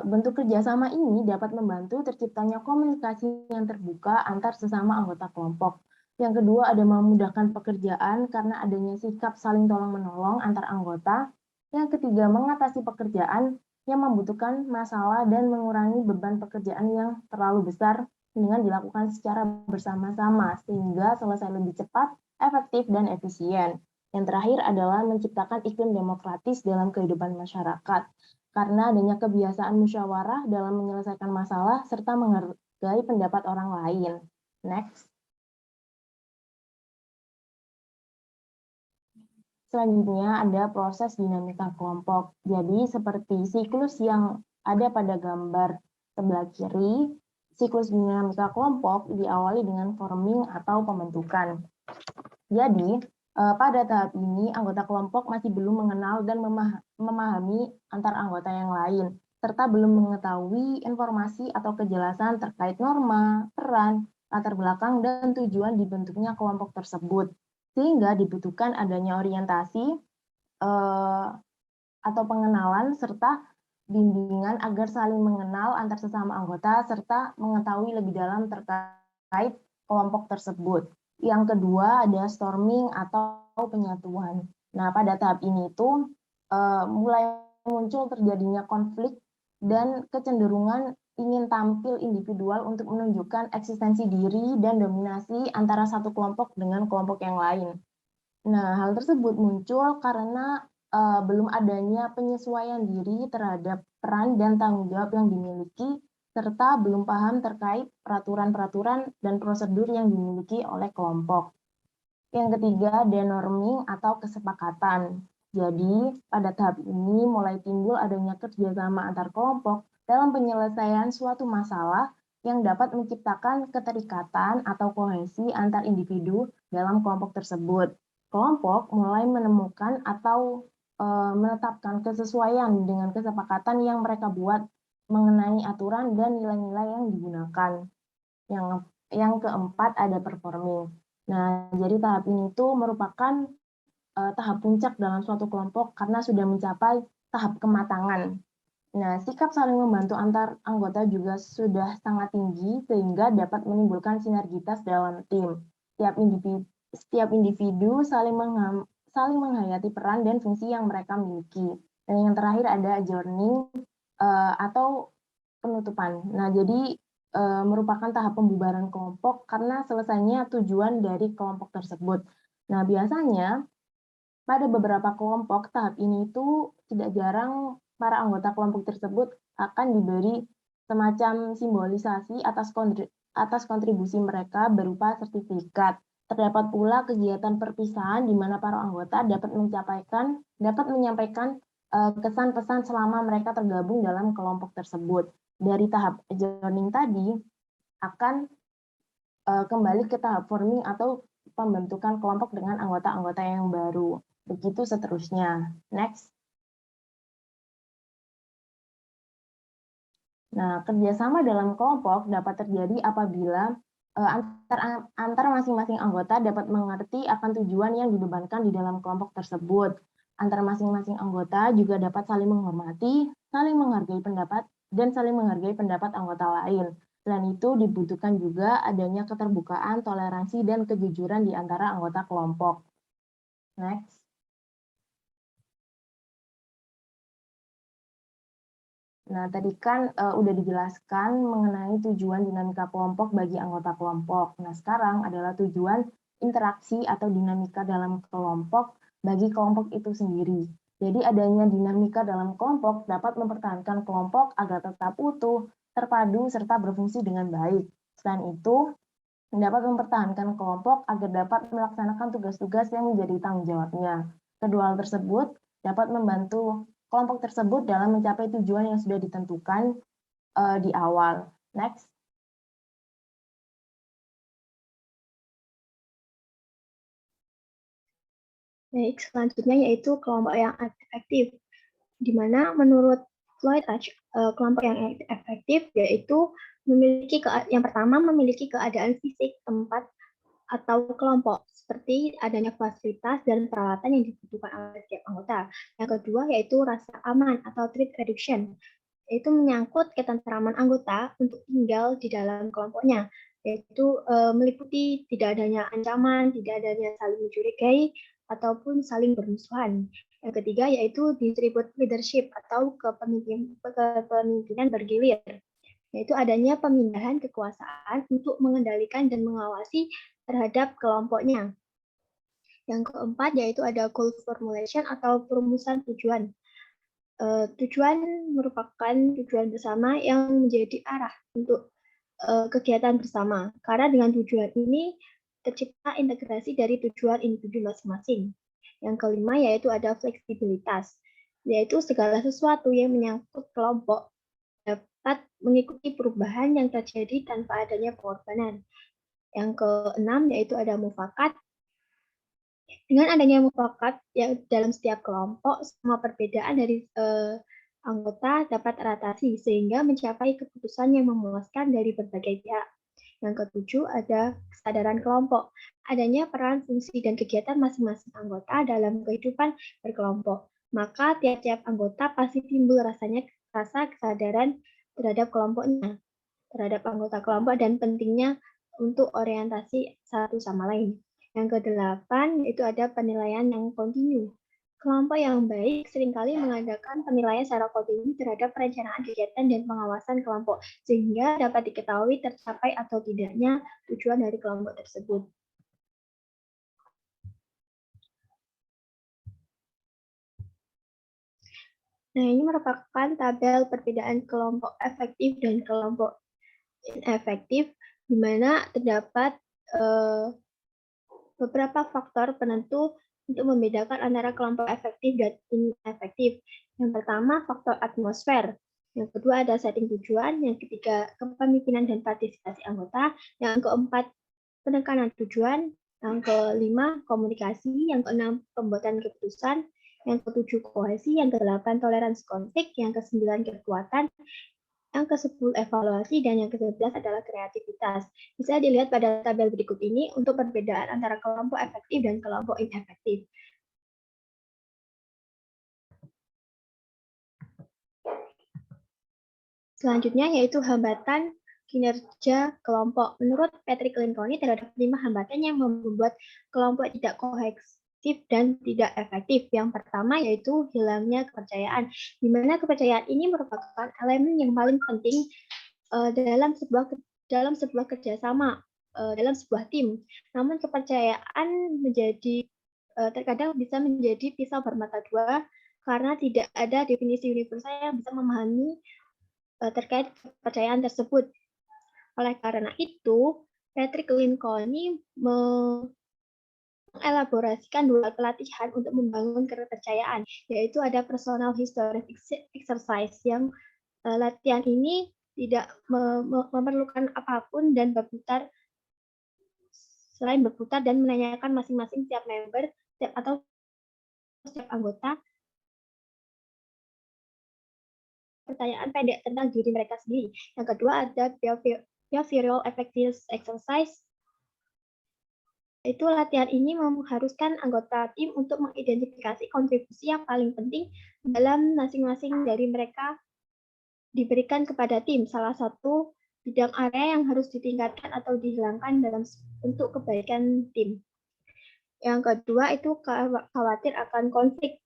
bentuk kerjasama ini dapat membantu terciptanya komunikasi yang terbuka antar sesama anggota kelompok. Yang kedua ada memudahkan pekerjaan karena adanya sikap saling tolong-menolong antar anggota. Yang ketiga mengatasi pekerjaan yang membutuhkan masalah dan mengurangi beban pekerjaan yang terlalu besar dengan dilakukan secara bersama-sama sehingga selesai lebih cepat, efektif, dan efisien. Yang terakhir adalah menciptakan iklim demokratis dalam kehidupan masyarakat karena adanya kebiasaan musyawarah dalam menyelesaikan masalah serta menghargai pendapat orang lain. Next. Selanjutnya ada proses dinamika kelompok. Jadi seperti siklus yang ada pada gambar sebelah kiri, siklus dinamika kelompok diawali dengan forming atau pembentukan. Jadi pada tahap ini anggota kelompok masih belum mengenal dan memahami antar anggota yang lain, serta belum mengetahui informasi atau kejelasan terkait norma, peran, latar belakang, dan tujuan dibentuknya kelompok tersebut. Sehingga dibutuhkan adanya orientasi atau pengenalan serta bimbingan agar saling mengenal antar sesama anggota serta mengetahui lebih dalam terkait kelompok tersebut. Yang kedua ada storming atau penyatuan. Nah, pada tahap ini itu mulai muncul terjadinya konflik dan kecenderungan ingin tampil individual untuk menunjukkan eksistensi diri dan dominasi antara satu kelompok dengan kelompok yang lain. Nah, hal tersebut muncul karena belum adanya penyesuaian diri terhadap peran dan tanggung jawab yang dimiliki, serta belum paham terkait peraturan-peraturan dan prosedur yang dimiliki oleh kelompok. Yang ketiga, denorming atau kesepakatan. Jadi, pada tahap ini mulai timbul adanya kerjasama antar kelompok dalam penyelesaian suatu masalah yang dapat menciptakan keterikatan atau kohesi antar individu dalam kelompok tersebut. Kelompok mulai menemukan atau menetapkan kesesuaian dengan kesepakatan yang mereka buat mengenai aturan dan nilai-nilai yang digunakan. Yang keempat ada performing. Nah, jadi tahap ini tuh merupakan tahap puncak dalam suatu kelompok karena sudah mencapai tahap kematangan. Nah, sikap saling membantu antar anggota juga sudah sangat tinggi sehingga dapat menimbulkan sinergitas dalam tim. Setiap individu saling menghayati peran dan fungsi yang mereka miliki. Dan yang terakhir ada adjourning atau penutupan. Nah, jadi merupakan tahap pembubaran kelompok karena selesainya tujuan dari kelompok tersebut. Nah, biasanya pada beberapa kelompok tahap ini itu tidak jarang para anggota kelompok tersebut akan diberi semacam simbolisasi atas kontribusi mereka berupa sertifikat. Terdapat pula kegiatan perpisahan di mana para anggota dapat menyampaikan kesan-pesan selama mereka tergabung dalam kelompok tersebut. dari tahap adjourning tadi akan kembali ke tahap forming atau pembentukan kelompok dengan anggota-anggota yang baru. Begitu seterusnya. Next. Nah, kerjasama dalam kelompok dapat terjadi apabila antar masing-masing anggota dapat mengerti akan tujuan yang dibebankan di dalam kelompok tersebut. Antar masing-masing anggota juga dapat saling menghormati, saling menghargai pendapat, dan saling menghargai pendapat anggota lain. Selain itu, dibutuhkan juga adanya keterbukaan, toleransi, dan kejujuran di antara anggota kelompok. Next. Nah, tadi kan udah dijelaskan mengenai tujuan dinamika kelompok bagi anggota kelompok. Nah, sekarang adalah tujuan interaksi atau dinamika dalam kelompok bagi kelompok itu sendiri. Jadi, adanya dinamika dalam kelompok dapat mempertahankan kelompok agar tetap utuh, terpadu, serta berfungsi dengan baik. Selain itu, dapat mempertahankan kelompok agar dapat melaksanakan tugas-tugas yang menjadi tanggung jawabnya. Kedua hal tersebut dapat membantu kelompok tersebut dalam mencapai tujuan yang sudah ditentukan di awal. Next. Baik, selanjutnya yaitu kelompok yang efektif, di mana menurut Floyd Rich, kelompok yang efektif yaitu yang pertama memiliki keadaan fisik tempat atau kelompok, seperti adanya fasilitas dan peralatan yang dibutuhkan oleh setiap anggota. Yang kedua yaitu rasa aman atau threat reduction, yaitu menyangkut ketentraman anggota untuk tinggal di dalam kelompoknya, yaitu meliputi tidak adanya ancaman, tidak adanya saling mencurigai, ataupun saling bermusuhan. Yang ketiga yaitu distribute leadership atau kepemimpinan bergilir, yaitu adanya pemindahan kekuasaan untuk mengendalikan dan mengawasi terhadap kelompoknya. Yang keempat yaitu ada goal formulation atau perumusan tujuan. Tujuan merupakan tujuan bersama yang menjadi arah untuk kegiatan bersama. Karena dengan tujuan ini tercipta integrasi dari tujuan individu masing-masing. Yang kelima yaitu ada fleksibilitas, yaitu segala sesuatu yang menyangkut kelompok dapat mengikuti perubahan yang terjadi tanpa adanya pengorbanan. Yang keenam yaitu ada mufakat. Dengan adanya mufakat ya, dalam setiap kelompok, semua perbedaan dari anggota dapat teratasi sehingga mencapai keputusan yang memuaskan dari berbagai pihak. Yang ketujuh ada kesadaran kelompok. Adanya peran, fungsi, dan kegiatan masing-masing anggota dalam kehidupan berkelompok. Maka tiap-tiap anggota pasti timbul rasa kesadaran terhadap kelompoknya, terhadap anggota kelompok, dan pentingnya untuk orientasi satu sama lain. Yang kedelapan yaitu ada penilaian yang kontinu. Kelompok yang baik seringkali mengadakan penilaian secara kontinu terhadap perencanaan kegiatan dan pengawasan kelompok, sehingga dapat diketahui tercapai atau tidaknya tujuan dari kelompok tersebut. Nah, ini merupakan tabel perbedaan kelompok efektif dan kelompok inefektif, di mana terdapat beberapa faktor penentu untuk membedakan antara kelompok efektif dan inefektif. Yang pertama, faktor atmosfer. Yang kedua ada setting tujuan. Yang ketiga, kepemimpinan dan partisipasi anggota. Yang keempat, penekanan tujuan. Yang kelima, komunikasi. Yang keenam, pembuatan keputusan. Yang ketujuh, kohesi. Yang kedelapan, toleransi konflik. Yang kesembilan, kekuatan. Yang ke-10 evaluasi, dan yang ke-11 adalah kreativitas. Bisa dilihat pada tabel berikut ini untuk perbedaan antara kelompok efektif dan kelompok inefektif. Selanjutnya yaitu hambatan kinerja kelompok. Menurut Patrick Lencioni terdapat 5 hambatan yang membuat kelompok tidak kohesif dan tidak efektif. Yang pertama yaitu hilangnya kepercayaan, di mana kepercayaan ini merupakan elemen yang paling penting dalam sebuah kerjasama, dalam sebuah tim. Namun kepercayaan terkadang bisa menjadi pisau bermata dua karena tidak ada definisi universal yang bisa memahami terkait kepercayaan tersebut. Oleh karena itu, Patrick Lencioni mengelaborasikan 2 pelatihan untuk membangun kepercayaan, yaitu ada personal history exercise, yang latihan ini tidak memerlukan apapun dan selain berputar dan menanyakan masing-masing setiap member atau setiap anggota pertanyaan pendek tentang diri mereka sendiri. Yang kedua ada behavioral effectiveness exercise. Itu latihan ini mengharuskan anggota tim untuk mengidentifikasi kontribusi yang paling penting dalam masing-masing dari mereka diberikan kepada tim. Salah satu bidang area yang harus ditingkatkan atau dihilangkan untuk kebaikan tim. Yang kedua itu khawatir akan konflik.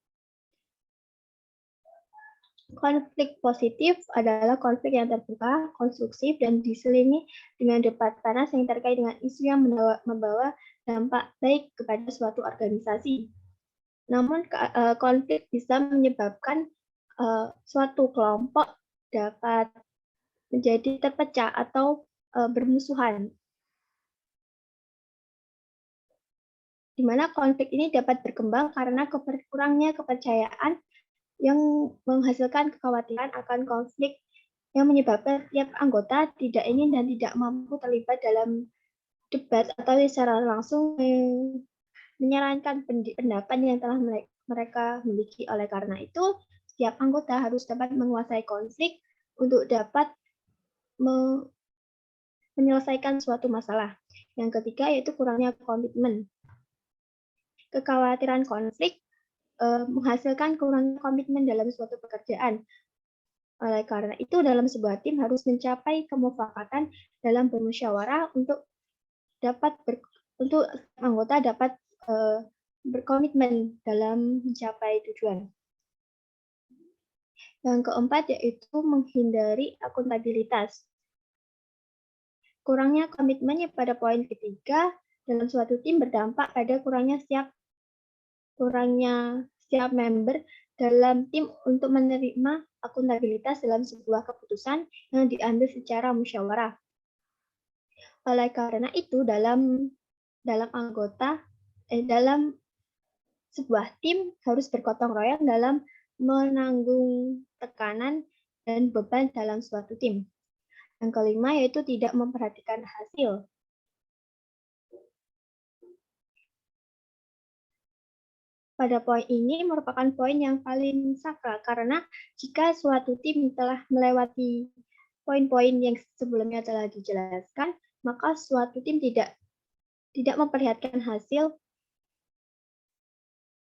Konflik positif adalah konflik yang terbuka, konstruktif, dan diselingi dengan debat panas yang terkait dengan isu yang membawa dampak baik kepada suatu organisasi. Namun konflik bisa menyebabkan suatu kelompok dapat menjadi terpecah atau bermusuhan. Di mana konflik ini dapat berkembang karena kurangnya kepercayaan yang menghasilkan kekhawatiran akan konflik yang menyebabkan tiap anggota tidak ingin dan tidak mampu terlibat dalam debat atau secara langsung menyarankan pendapat yang telah mereka miliki. Oleh karena itu, setiap anggota harus dapat menguasai konflik untuk dapat menyelesaikan suatu masalah. Yang ketiga yaitu kurangnya komitmen. Kekhawatiran konflik menghasilkan kurangnya komitmen dalam suatu pekerjaan. Oleh karena itu, dalam sebuah tim harus mencapai kemufakatan dalam bermusyawarah untuk anggota dapat berkomitmen dalam mencapai tujuan. Yang keempat yaitu menghindari akuntabilitas. Kurangnya komitmennya pada poin ketiga dalam suatu tim berdampak pada kurangnya setiap member dalam tim untuk menerima akuntabilitas dalam sebuah keputusan yang diambil secara musyawarah. Oleh karena itu, dalam sebuah tim harus bergotong royong dalam menanggung tekanan dan beban dalam suatu tim. Yang kelima yaitu tidak memperhatikan hasil. Pada poin ini merupakan poin yang paling sakral karena jika suatu tim telah melewati poin-poin yang sebelumnya telah dijelaskan, maka suatu tim tidak memperlihatkan hasil,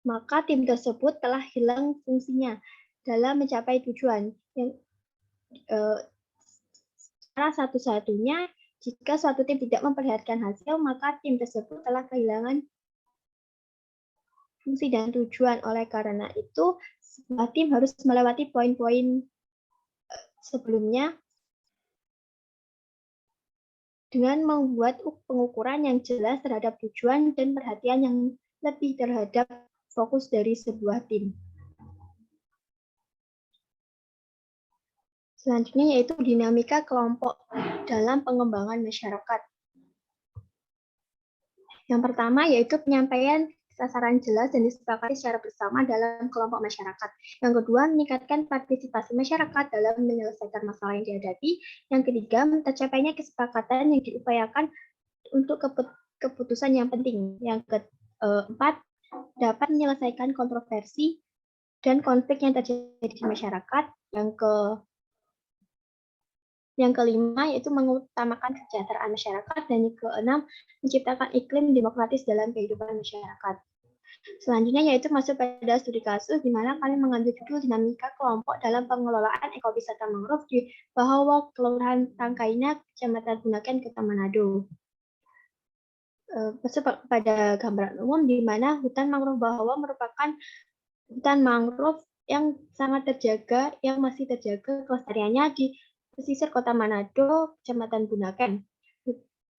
maka tim tersebut telah hilang fungsinya dalam mencapai tujuan. Cara satu-satunya jika suatu tim tidak memperlihatkan hasil, maka tim tersebut telah kehilangan fungsi dan tujuan. Oleh karena itu, sebuah tim harus melewati poin-poin sebelumnya dengan membuat pengukuran yang jelas terhadap tujuan dan perhatian yang lebih terhadap fokus dari sebuah tim. Selanjutnya yaitu dinamika kelompok dalam pengembangan masyarakat. Yang pertama yaitu penyampaian sasaran jelas dan disepakati secara bersama dalam kelompok masyarakat. Yang kedua, meningkatkan partisipasi masyarakat dalam menyelesaikan masalah yang dihadapi. Yang ketiga, tercapainya kesepakatan yang diupayakan untuk keputusan yang penting. Yang keempat, dapat menyelesaikan kontroversi dan konflik yang terjadi di masyarakat. Yang kelima yaitu mengutamakan kesejahteraan masyarakat, dan yang keenam menciptakan iklim demokratis dalam kehidupan masyarakat. Selanjutnya yaitu masuk pada studi kasus di mana kami mengambil judul dinamika kelompok dalam pengelolaan ekowisata mangrove di Bahawa, Kelurahan Tangkaina, Kecamatan Bunaken, Kota Manado. Masuk pada gambaran umum di mana hutan mangrove Bahawa merupakan hutan mangrove yang sangat terjaga, yang masih terjaga kelestariannya di pesisir Kota Manado, Kecamatan Bunaken.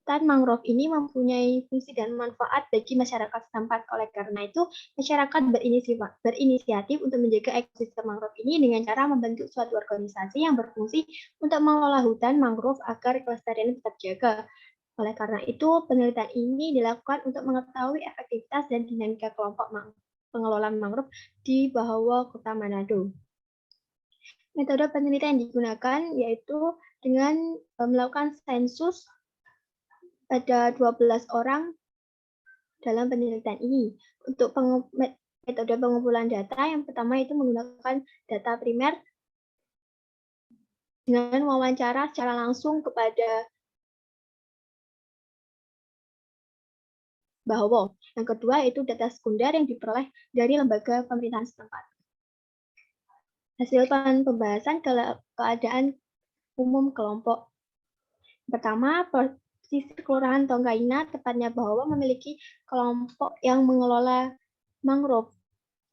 Hutan mangrove ini mempunyai fungsi dan manfaat bagi masyarakat setempat. Oleh karena itu, masyarakat berinisiatif untuk menjaga ekosistem mangrove ini dengan cara membentuk suatu organisasi yang berfungsi untuk mengelola hutan mangrove agar kelestarian tetap terjaga. Oleh karena itu, penelitian ini dilakukan untuk mengetahui efektivitas dan dinamika kelompok pengelolaan mangrove di Bahawa, Kota Manado. Metode penelitian yang digunakan yaitu dengan melakukan sensus pada 12 orang dalam penelitian ini. Untuk metode pengumpulan data, yang pertama itu menggunakan data primer dengan wawancara secara langsung kepada Bahowo. Yang kedua itu data sekunder yang diperoleh dari lembaga pemerintahan setempat. Hasil pembahasan keadaan umum kelompok. Pertama, pesisir Kelurahan Tongkaina, tepatnya Bahowo, memiliki kelompok yang mengelola mangrove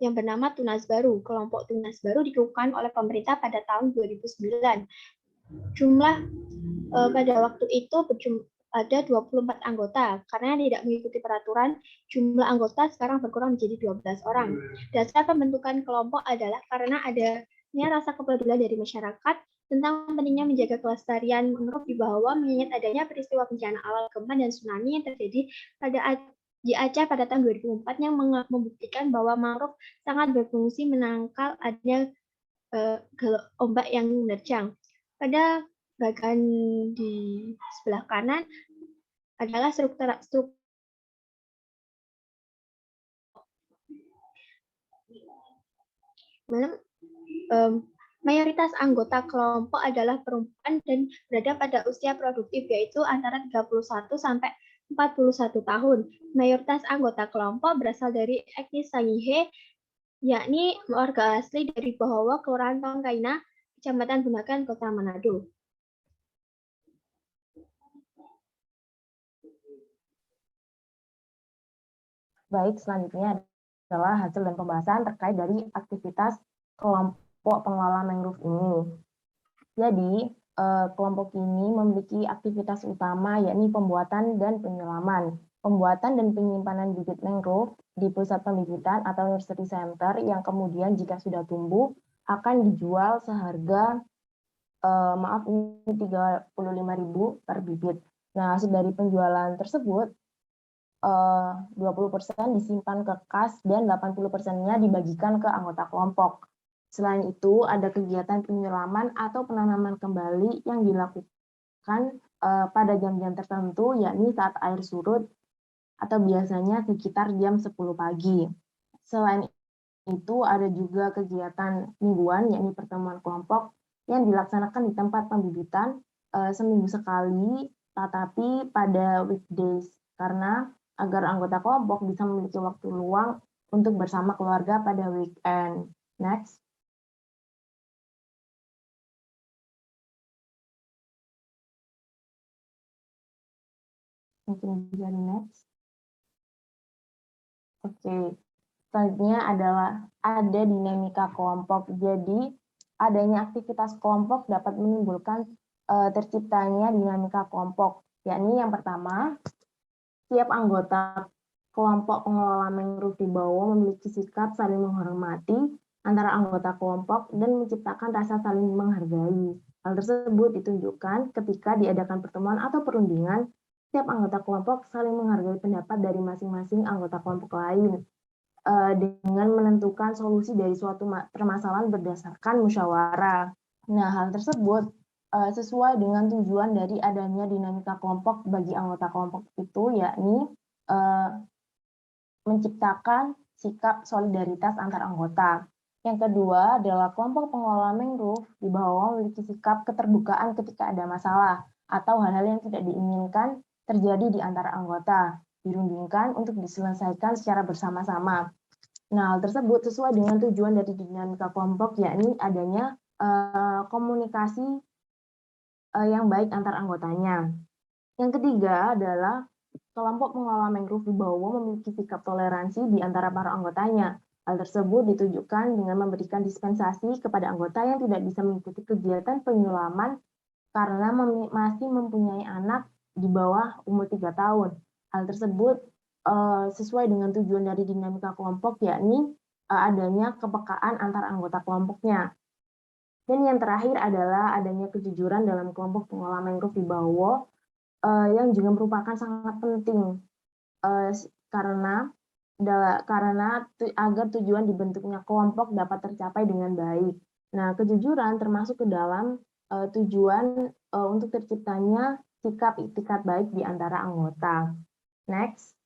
yang bernama Tunas Baru. Kelompok Tunas Baru dikukuhkan oleh pemerintah pada tahun 2009. Jumlah pada waktu itu ada 24 anggota. Karena tidak mengikuti peraturan, jumlah anggota sekarang berkurang menjadi 12 orang. Dasar pembentukan kelompok adalah karena adanya rasa kepedulian dari masyarakat tentang pentingnya menjaga kelestarian mangrove di Bahowo, mengingat adanya peristiwa bencana alam gempa dan tsunami yang terjadi di Aceh pada tahun 2004 yang membuktikan bahwa mangrove sangat berfungsi menangkal adanya ombak yang menerjang. Pada bagian di sebelah kanan adalah struktur mayoritas anggota kelompok adalah perempuan dan berada pada usia produktif, yaitu antara 31 sampai 41 tahun. Mayoritas anggota kelompok berasal dari etnis Sangihe, yakni warga asli dari Bahowo, Kelurahan Tongkaina, Kecamatan Bunakan, Kota Manado. Baik, selanjutnya adalah hasil dan pembahasan terkait dari aktivitas kelompok pengelola mangrove ini. Jadi, kelompok ini memiliki aktivitas utama yakni pembuatan dan penyelaman. Pembuatan dan penyimpanan bibit mangrove di pusat pembibitan atau nursery center yang kemudian jika sudah tumbuh akan dijual seharga ini 35.000 per bibit. Nah, hasil dari penjualan tersebut 20% disimpan ke kas dan 80%-nya dibagikan ke anggota kelompok. Selain itu, ada kegiatan penyiraman atau penanaman kembali yang dilakukan pada jam-jam tertentu, yakni saat air surut atau biasanya sekitar jam 10 pagi. Selain itu, ada juga kegiatan mingguan, yakni pertemuan kelompok yang dilaksanakan di tempat pembibitan seminggu sekali, tetapi pada weekdays, karena agar anggota kelompok bisa memiliki waktu luang untuk bersama keluarga pada weekend. Next. Mungkin bisa di next. Oke. Selanjutnya adalah ada dinamika kelompok. Jadi, adanya aktivitas kelompok dapat menimbulkan terciptanya dinamika kelompok. Yakni yang pertama, tiap anggota kelompok pengelola mangrove di bawah memiliki sikap saling menghormati antara anggota kelompok dan menciptakan rasa saling menghargai. Hal tersebut ditunjukkan ketika diadakan pertemuan atau perundingan, tiap anggota kelompok saling menghargai pendapat dari masing-masing anggota kelompok lain dengan menentukan solusi dari suatu permasalahan berdasarkan musyawarah. Nah, hal tersebut sesuai dengan tujuan dari adanya dinamika kelompok bagi anggota kelompok itu, yakni menciptakan sikap solidaritas antar anggota. Yang kedua adalah kelompok pengelola mangrove di bawah memiliki sikap keterbukaan ketika ada masalah atau hal-hal yang tidak diinginkan terjadi di antara anggota, dirundingkan untuk diselesaikan secara bersama-sama. Nah, hal tersebut sesuai dengan tujuan dari dinamika kelompok, yakni adanya komunikasi yang baik antar anggotanya. Yang ketiga adalah kelompok pengelola mangrove di bawah memiliki sikap toleransi di antara para anggotanya. Hal tersebut ditujukan dengan memberikan dispensasi kepada anggota yang tidak bisa mengikuti kegiatan penyulaman karena masih mempunyai anak di bawah umur 3 tahun. Hal tersebut sesuai dengan tujuan dari dinamika kelompok, yakni adanya kepekaan antar anggota kelompoknya. Dan yang terakhir adalah adanya kejujuran dalam kelompok pengelola mangrove di bawah yang juga merupakan sangat penting karena agar tujuan dibentuknya kelompok dapat tercapai dengan baik. Nah, kejujuran termasuk ke dalam tujuan untuk terciptanya sikap itikat baik di antara anggota. Next.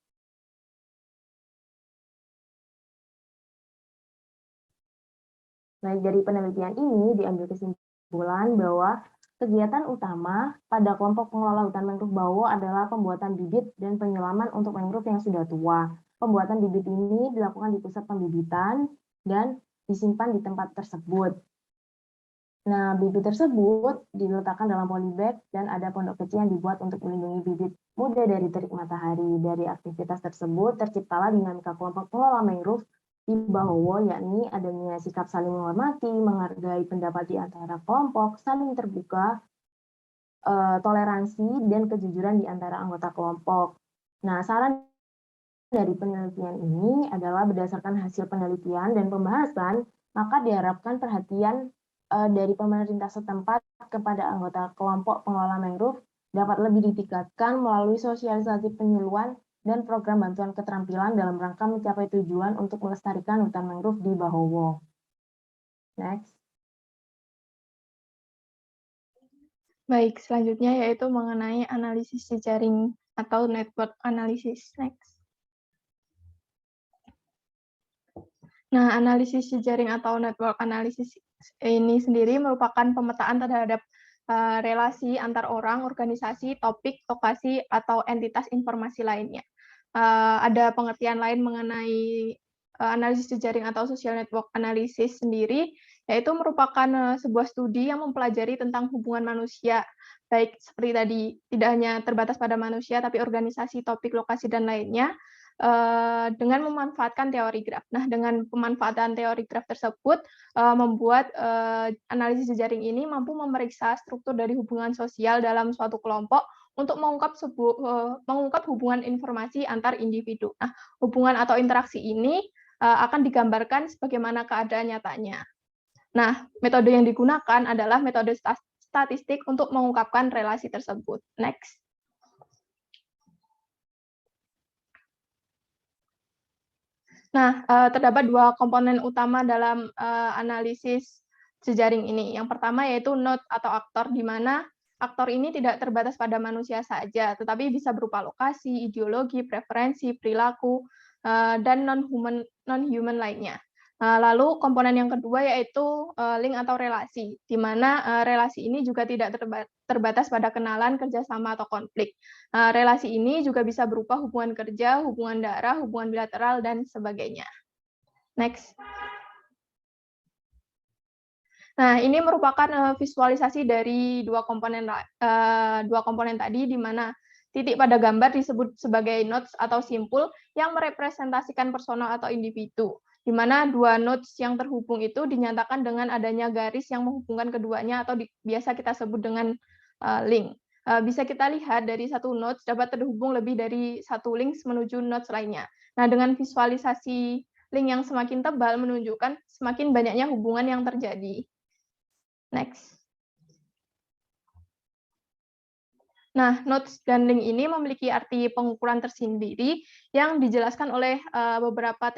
Nah, dari penelitian ini diambil kesimpulan bahwa kegiatan utama pada kelompok pengelola hutan mangrove Bawo adalah pembuatan bibit dan penyelaman untuk mangrove yang sudah tua. Pembuatan bibit ini dilakukan di pusat pembibitan dan disimpan di tempat tersebut. Nah, bibit tersebut diletakkan dalam polybag dan ada pondok kecil yang dibuat untuk melindungi bibit muda dari terik matahari. Dari aktivitas tersebut terciptalah dinamika kelompok pengelola mangrove di Bahowo, yakni adanya sikap saling menghormati, menghargai pendapat di antara kelompok, saling terbuka, toleransi, dan kejujuran di antara anggota kelompok. Nah, saran dari penelitian ini adalah berdasarkan hasil penelitian dan pembahasan, maka diharapkan perhatian dari pemerintah setempat kepada anggota kelompok pengelola mangrove dapat lebih ditingkatkan melalui sosialisasi penyuluhan dan program bantuan keterampilan dalam rangka mencapai tujuan untuk melestarikan hutan mangrove di Bahowo. Next. Baik, selanjutnya yaitu mengenai analisis jejaring atau network analysis. Next. Nah, analisis jejaring atau network analysis ini sendiri merupakan pemetaan terhadap relasi antar orang, organisasi, topik, lokasi, atau entitas informasi lainnya. Ada pengertian lain mengenai analisis jejaring atau social network analysis sendiri, yaitu merupakan sebuah studi yang mempelajari tentang hubungan manusia, baik seperti tadi, tidak hanya terbatas pada manusia, tapi organisasi, topik, lokasi, dan lainnya, dengan memanfaatkan teori graf. Nah, dengan pemanfaatan teori graf tersebut, membuat analisis jejaring ini mampu memeriksa struktur dari hubungan sosial dalam suatu kelompok untuk mengungkap hubungan informasi antar individu. Nah, hubungan atau interaksi ini akan digambarkan sebagaimana keadaan nyatanya. Nah, metode yang digunakan adalah metode statistik untuk mengungkapkan relasi tersebut. Next. Nah, terdapat dua komponen utama dalam analisis jejaring ini. Yang pertama yaitu node atau aktor, di mana aktor ini tidak terbatas pada manusia saja, tetapi bisa berupa lokasi, ideologi, preferensi, perilaku, dan non-human lainnya. Lalu komponen yang kedua yaitu link atau relasi, di mana relasi ini juga tidak terbatas pada kenalan, kerjasama, atau konflik. Relasi ini juga bisa berupa hubungan kerja, hubungan darah, hubungan bilateral, dan sebagainya. Next. Nah, ini merupakan visualisasi dari dua komponen tadi, di mana titik pada gambar disebut sebagai nodes atau simpul yang merepresentasikan personal atau individu, di mana dua nodes yang terhubung itu dinyatakan dengan adanya garis yang menghubungkan keduanya atau biasa kita sebut dengan link. Bisa kita lihat dari satu nodes dapat terhubung lebih dari satu link menuju nodes lainnya. Nah, dengan visualisasi link yang semakin tebal menunjukkan semakin banyaknya hubungan yang terjadi. Next. Nah, nodes dan link ini memiliki arti pengukuran tersendiri yang dijelaskan oleh beberapa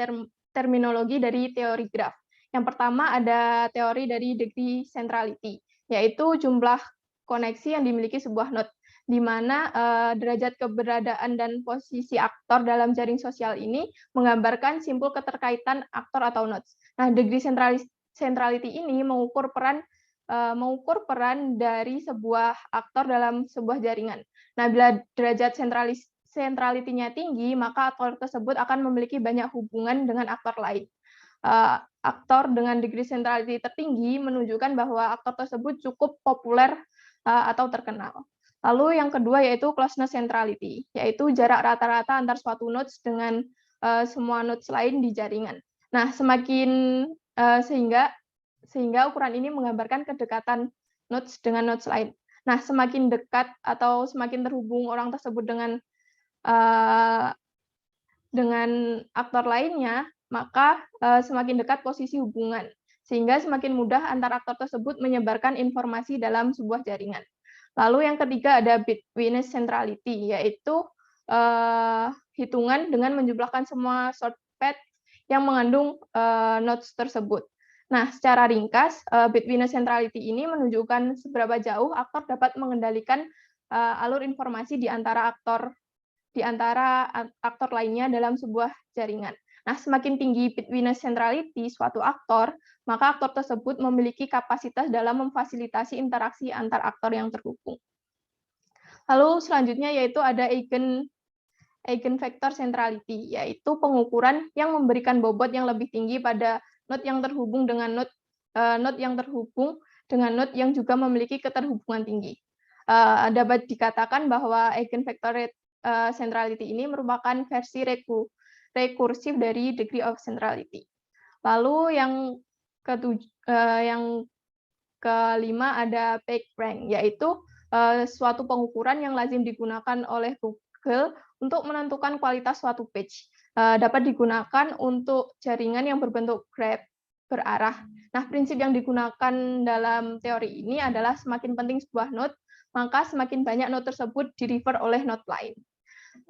terminologi dari teori graf. Yang pertama ada teori dari degree centrality, yaitu jumlah koneksi yang dimiliki sebuah node, di mana derajat keberadaan dan posisi aktor dalam jaring sosial ini menggambarkan simpul keterkaitan aktor atau nodes. Nah, degree centrality ini mengukur peran dari sebuah aktor dalam sebuah jaringan. Nah, bila derajat centrality-nya tinggi, maka aktor tersebut akan memiliki banyak hubungan dengan aktor lain. Aktor dengan degree centrality tertinggi menunjukkan bahwa aktor tersebut cukup populer atau terkenal. Lalu yang kedua yaitu closeness centrality, yaitu jarak rata-rata antar suatu nodes dengan semua nodes lain di jaringan. Nah, sehingga ukuran ini menggambarkan kedekatan nodes dengan nodes lain. Nah, semakin dekat atau semakin terhubung orang tersebut dengan aktor lainnya, maka semakin dekat posisi hubungan, sehingga semakin mudah antar aktor tersebut menyebarkan informasi dalam sebuah jaringan. Lalu yang ketiga ada bitwitness centrality, yaitu hitungan dengan menjumlahkan semua short path yang mengandung nodes tersebut. Nah, secara ringkas, Bitwitness centrality ini menunjukkan seberapa jauh aktor dapat mengendalikan alur informasi di antara aktor lainnya dalam sebuah jaringan. Nah, semakin tinggi Bitwitness centrality suatu aktor, maka aktor tersebut memiliki kapasitas dalam memfasilitasi interaksi antar aktor yang terhubung. Lalu selanjutnya yaitu ada eigenvector centrality, yaitu pengukuran yang memberikan bobot yang lebih tinggi pada node yang terhubung dengan node yang juga memiliki keterhubungan tinggi. Dapat dikatakan bahwa eigenvector centrality ini merupakan versi rekursif dari degree of centrality. Lalu yang kelima ada PageRank, yaitu suatu pengukuran yang lazim digunakan oleh Google untuk menentukan kualitas suatu page. Dapat digunakan untuk jaringan yang berbentuk graph berarah. Nah, prinsip yang digunakan dalam teori ini adalah semakin penting sebuah node, maka semakin banyak node tersebut di-refer oleh node lain.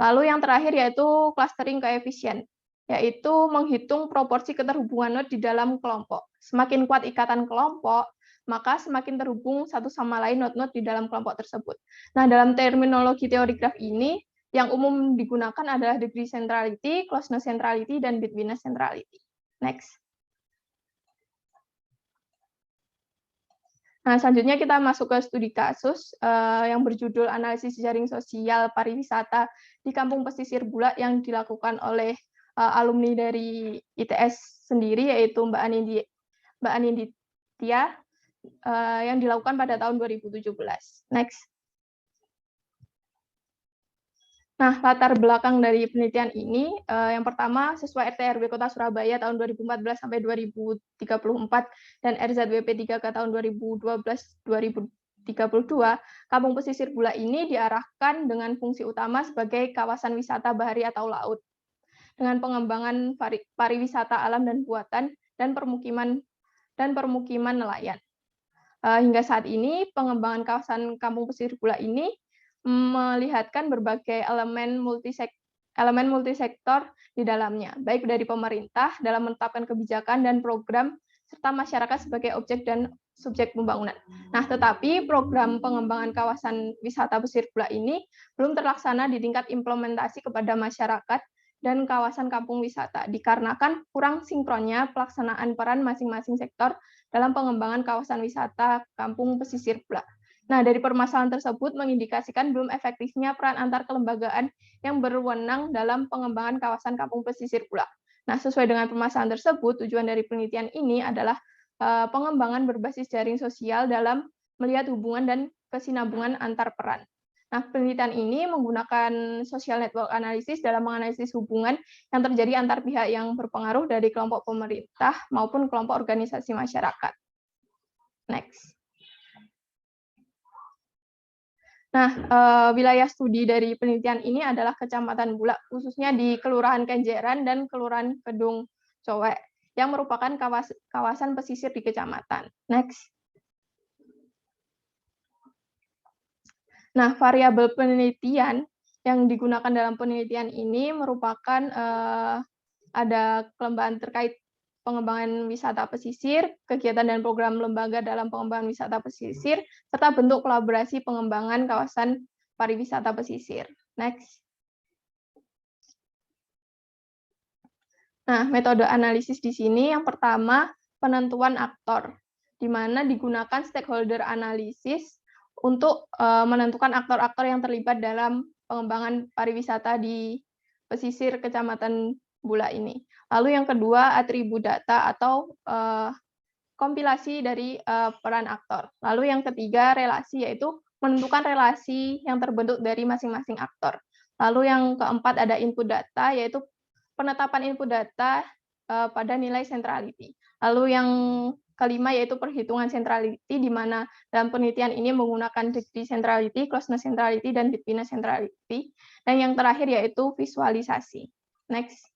Lalu yang terakhir yaitu clustering coefficient, yaitu menghitung proporsi keterhubungan node di dalam kelompok. Semakin kuat ikatan kelompok, maka semakin terhubung satu sama lain node-node di dalam kelompok tersebut. Nah, dalam terminologi teori graf ini, yang umum digunakan adalah degree centrality, closeness centrality, dan Bitwitness centrality. Next. Nah, selanjutnya kita masuk ke studi kasus yang berjudul Analisis Jaring Sosial Pariwisata di Kampung Pesisir Bulak yang dilakukan oleh alumni dari ITS sendiri, yaitu Mbak Aninditya, yang dilakukan pada tahun 2017. Next. Nah, latar belakang dari penelitian ini, yang pertama sesuai RT/RW Kota Surabaya tahun 2014 sampai 2034 dan RZWP 3K tahun 2012-2032, Kampung Pesisir Bulak ini diarahkan dengan fungsi utama sebagai kawasan wisata bahari atau laut, dengan pengembangan pariwisata alam dan buatan dan permukiman nelayan. Hingga saat ini, pengembangan kawasan Kampung Pesisir Bulak ini melihatkan berbagai elemen multisektor di dalamnya, baik dari pemerintah dalam menetapkan kebijakan dan program, serta masyarakat sebagai objek dan subjek pembangunan. Nah, tetapi program pengembangan kawasan wisata Pesisir Bulak ini belum terlaksana di tingkat implementasi kepada masyarakat dan kawasan kampung wisata, dikarenakan kurang sinkronnya pelaksanaan peran masing-masing sektor dalam pengembangan kawasan wisata Kampung Pesisir Bulak. Nah, dari permasalahan tersebut mengindikasikan belum efektifnya peran antar kelembagaan yang berwenang dalam pengembangan kawasan Kampung Pesisir Bulak. Nah, sesuai dengan permasalahan tersebut, tujuan dari penelitian ini adalah pengembangan berbasis jaring sosial dalam melihat hubungan dan kesinambungan antar peran. Nah, penelitian ini menggunakan social network analysis dalam menganalisis hubungan yang terjadi antar pihak yang berpengaruh dari kelompok pemerintah maupun kelompok organisasi masyarakat. Next. Nah, wilayah studi dari penelitian ini adalah Kecamatan Bulak, khususnya di Kelurahan Kenjeran dan Kelurahan Kedung Cowek, yang merupakan kawasan pesisir di kecamatan. Next. Nah, variabel penelitian yang digunakan dalam penelitian ini merupakan ada kelembagaan terkait pengembangan wisata pesisir, kegiatan dan program lembaga dalam pengembangan wisata pesisir, serta bentuk kolaborasi pengembangan kawasan pariwisata pesisir. Next. Nah, metode analisis di sini yang pertama penentuan aktor, di mana digunakan stakeholder analisis untuk menentukan aktor-aktor yang terlibat dalam pengembangan pariwisata di pesisir Kecamatan Bulak ini. Lalu yang kedua, atribut data atau kompilasi dari peran aktor. Lalu yang ketiga, relasi, yaitu menentukan relasi yang terbentuk dari masing-masing aktor. Lalu yang keempat ada input data, yaitu penetapan input data pada nilai centrality. Lalu yang kelima yaitu perhitungan centrality, di mana dalam penelitian ini menggunakan degree centrality, closeness centrality, dan Bitwitness centrality. Dan yang terakhir yaitu visualisasi. Next.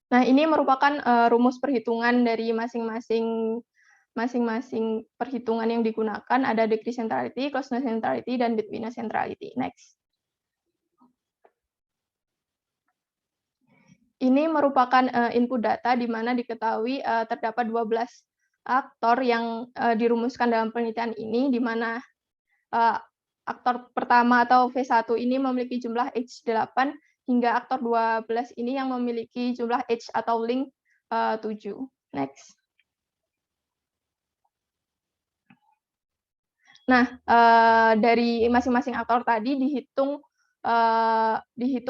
Nah, ini merupakan rumus perhitungan dari masing-masing perhitungan yang digunakan. Ada degree centrality, closeness centrality, dan Bitwitness centrality. Next. Ini merupakan input data di mana diketahui terdapat 12 aktor yang dirumuskan dalam penelitian ini, di mana aktor pertama atau V1 ini memiliki jumlah H8 hingga aktor 12 ini yang memiliki jumlah H atau link 7. Next. Nah, dari masing-masing aktor tadi dihitung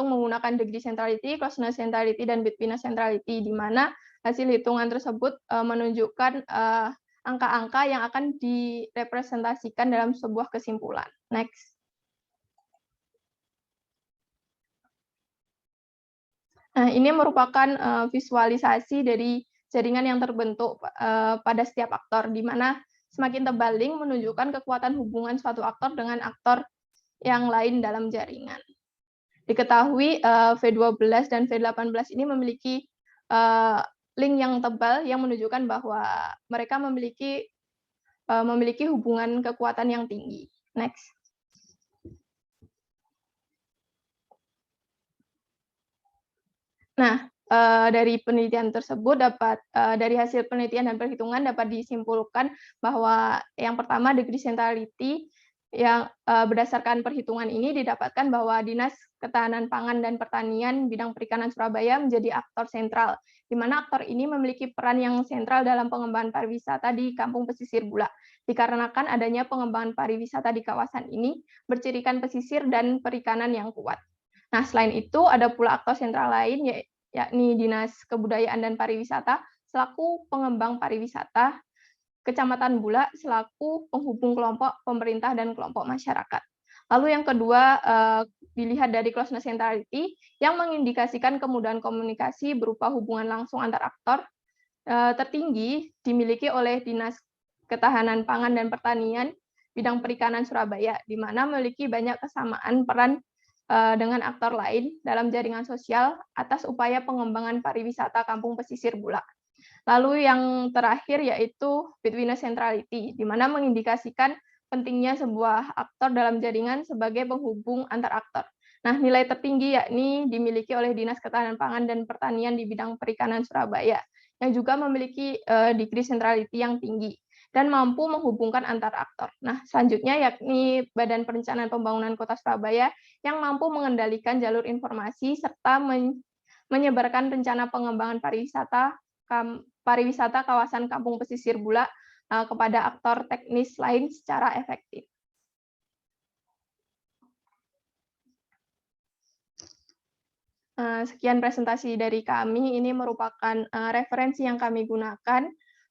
menggunakan degree centrality, closeness centrality, dan betweenness centrality, di mana hasil hitungan tersebut menunjukkan angka-angka yang akan direpresentasikan dalam sebuah kesimpulan. Next. Nah, ini merupakan visualisasi dari jaringan yang terbentuk pada setiap aktor, di mana semakin tebal link menunjukkan kekuatan hubungan suatu aktor dengan aktor yang lain dalam jaringan. Diketahui V12 dan V18 ini memiliki link yang tebal yang menunjukkan bahwa mereka memiliki hubungan kekuatan yang tinggi. Next. Nah, dari penelitian tersebut dari hasil penelitian dan perhitungan dapat disimpulkan bahwa yang pertama degree centrality yang berdasarkan perhitungan ini didapatkan bahwa Dinas Ketahanan Pangan dan Pertanian bidang perikanan Surabaya menjadi aktor sentral, di mana aktor ini memiliki peran yang sentral dalam pengembangan pariwisata di Kampung Pesisir Bulak, dikarenakan adanya pengembangan pariwisata di kawasan ini bercirikan pesisir dan perikanan yang kuat. Nah, selain itu ada pula aktor sentral lain, yakni Dinas Kebudayaan dan Pariwisata selaku pengembang pariwisata, Kecamatan Bulak selaku penghubung kelompok pemerintah dan kelompok masyarakat. Lalu yang kedua, dilihat dari closeness centrality yang mengindikasikan kemudahan komunikasi berupa hubungan langsung antar aktor, tertinggi dimiliki oleh Dinas Ketahanan Pangan dan Pertanian bidang perikanan Surabaya, di mana memiliki banyak kesamaan peran dengan aktor lain dalam jaringan sosial atas upaya pengembangan pariwisata Kampung Pesisir Bulak. Lalu yang terakhir yaitu betweenness centrality, di mana mengindikasikan pentingnya sebuah aktor dalam jaringan sebagai penghubung antar aktor. Nah, nilai tertinggi yakni dimiliki oleh Dinas Ketahanan Pangan dan Pertanian di bidang perikanan Surabaya, yang juga memiliki degree centrality yang tinggi dan mampu menghubungkan antar aktor. Nah, selanjutnya yakni Badan Perencanaan Pembangunan Kota Surabaya yang mampu mengendalikan jalur informasi serta menyebarkan rencana pengembangan pariwisata kawasan Kampung Pesisir Bulak kepada aktor teknis lain secara efektif. Sekian presentasi dari kami. Ini merupakan referensi yang kami gunakan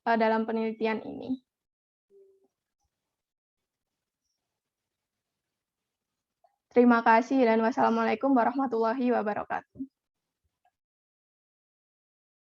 dalam penelitian ini. Terima kasih dan wassalamualaikum warahmatullahi wabarakatuh.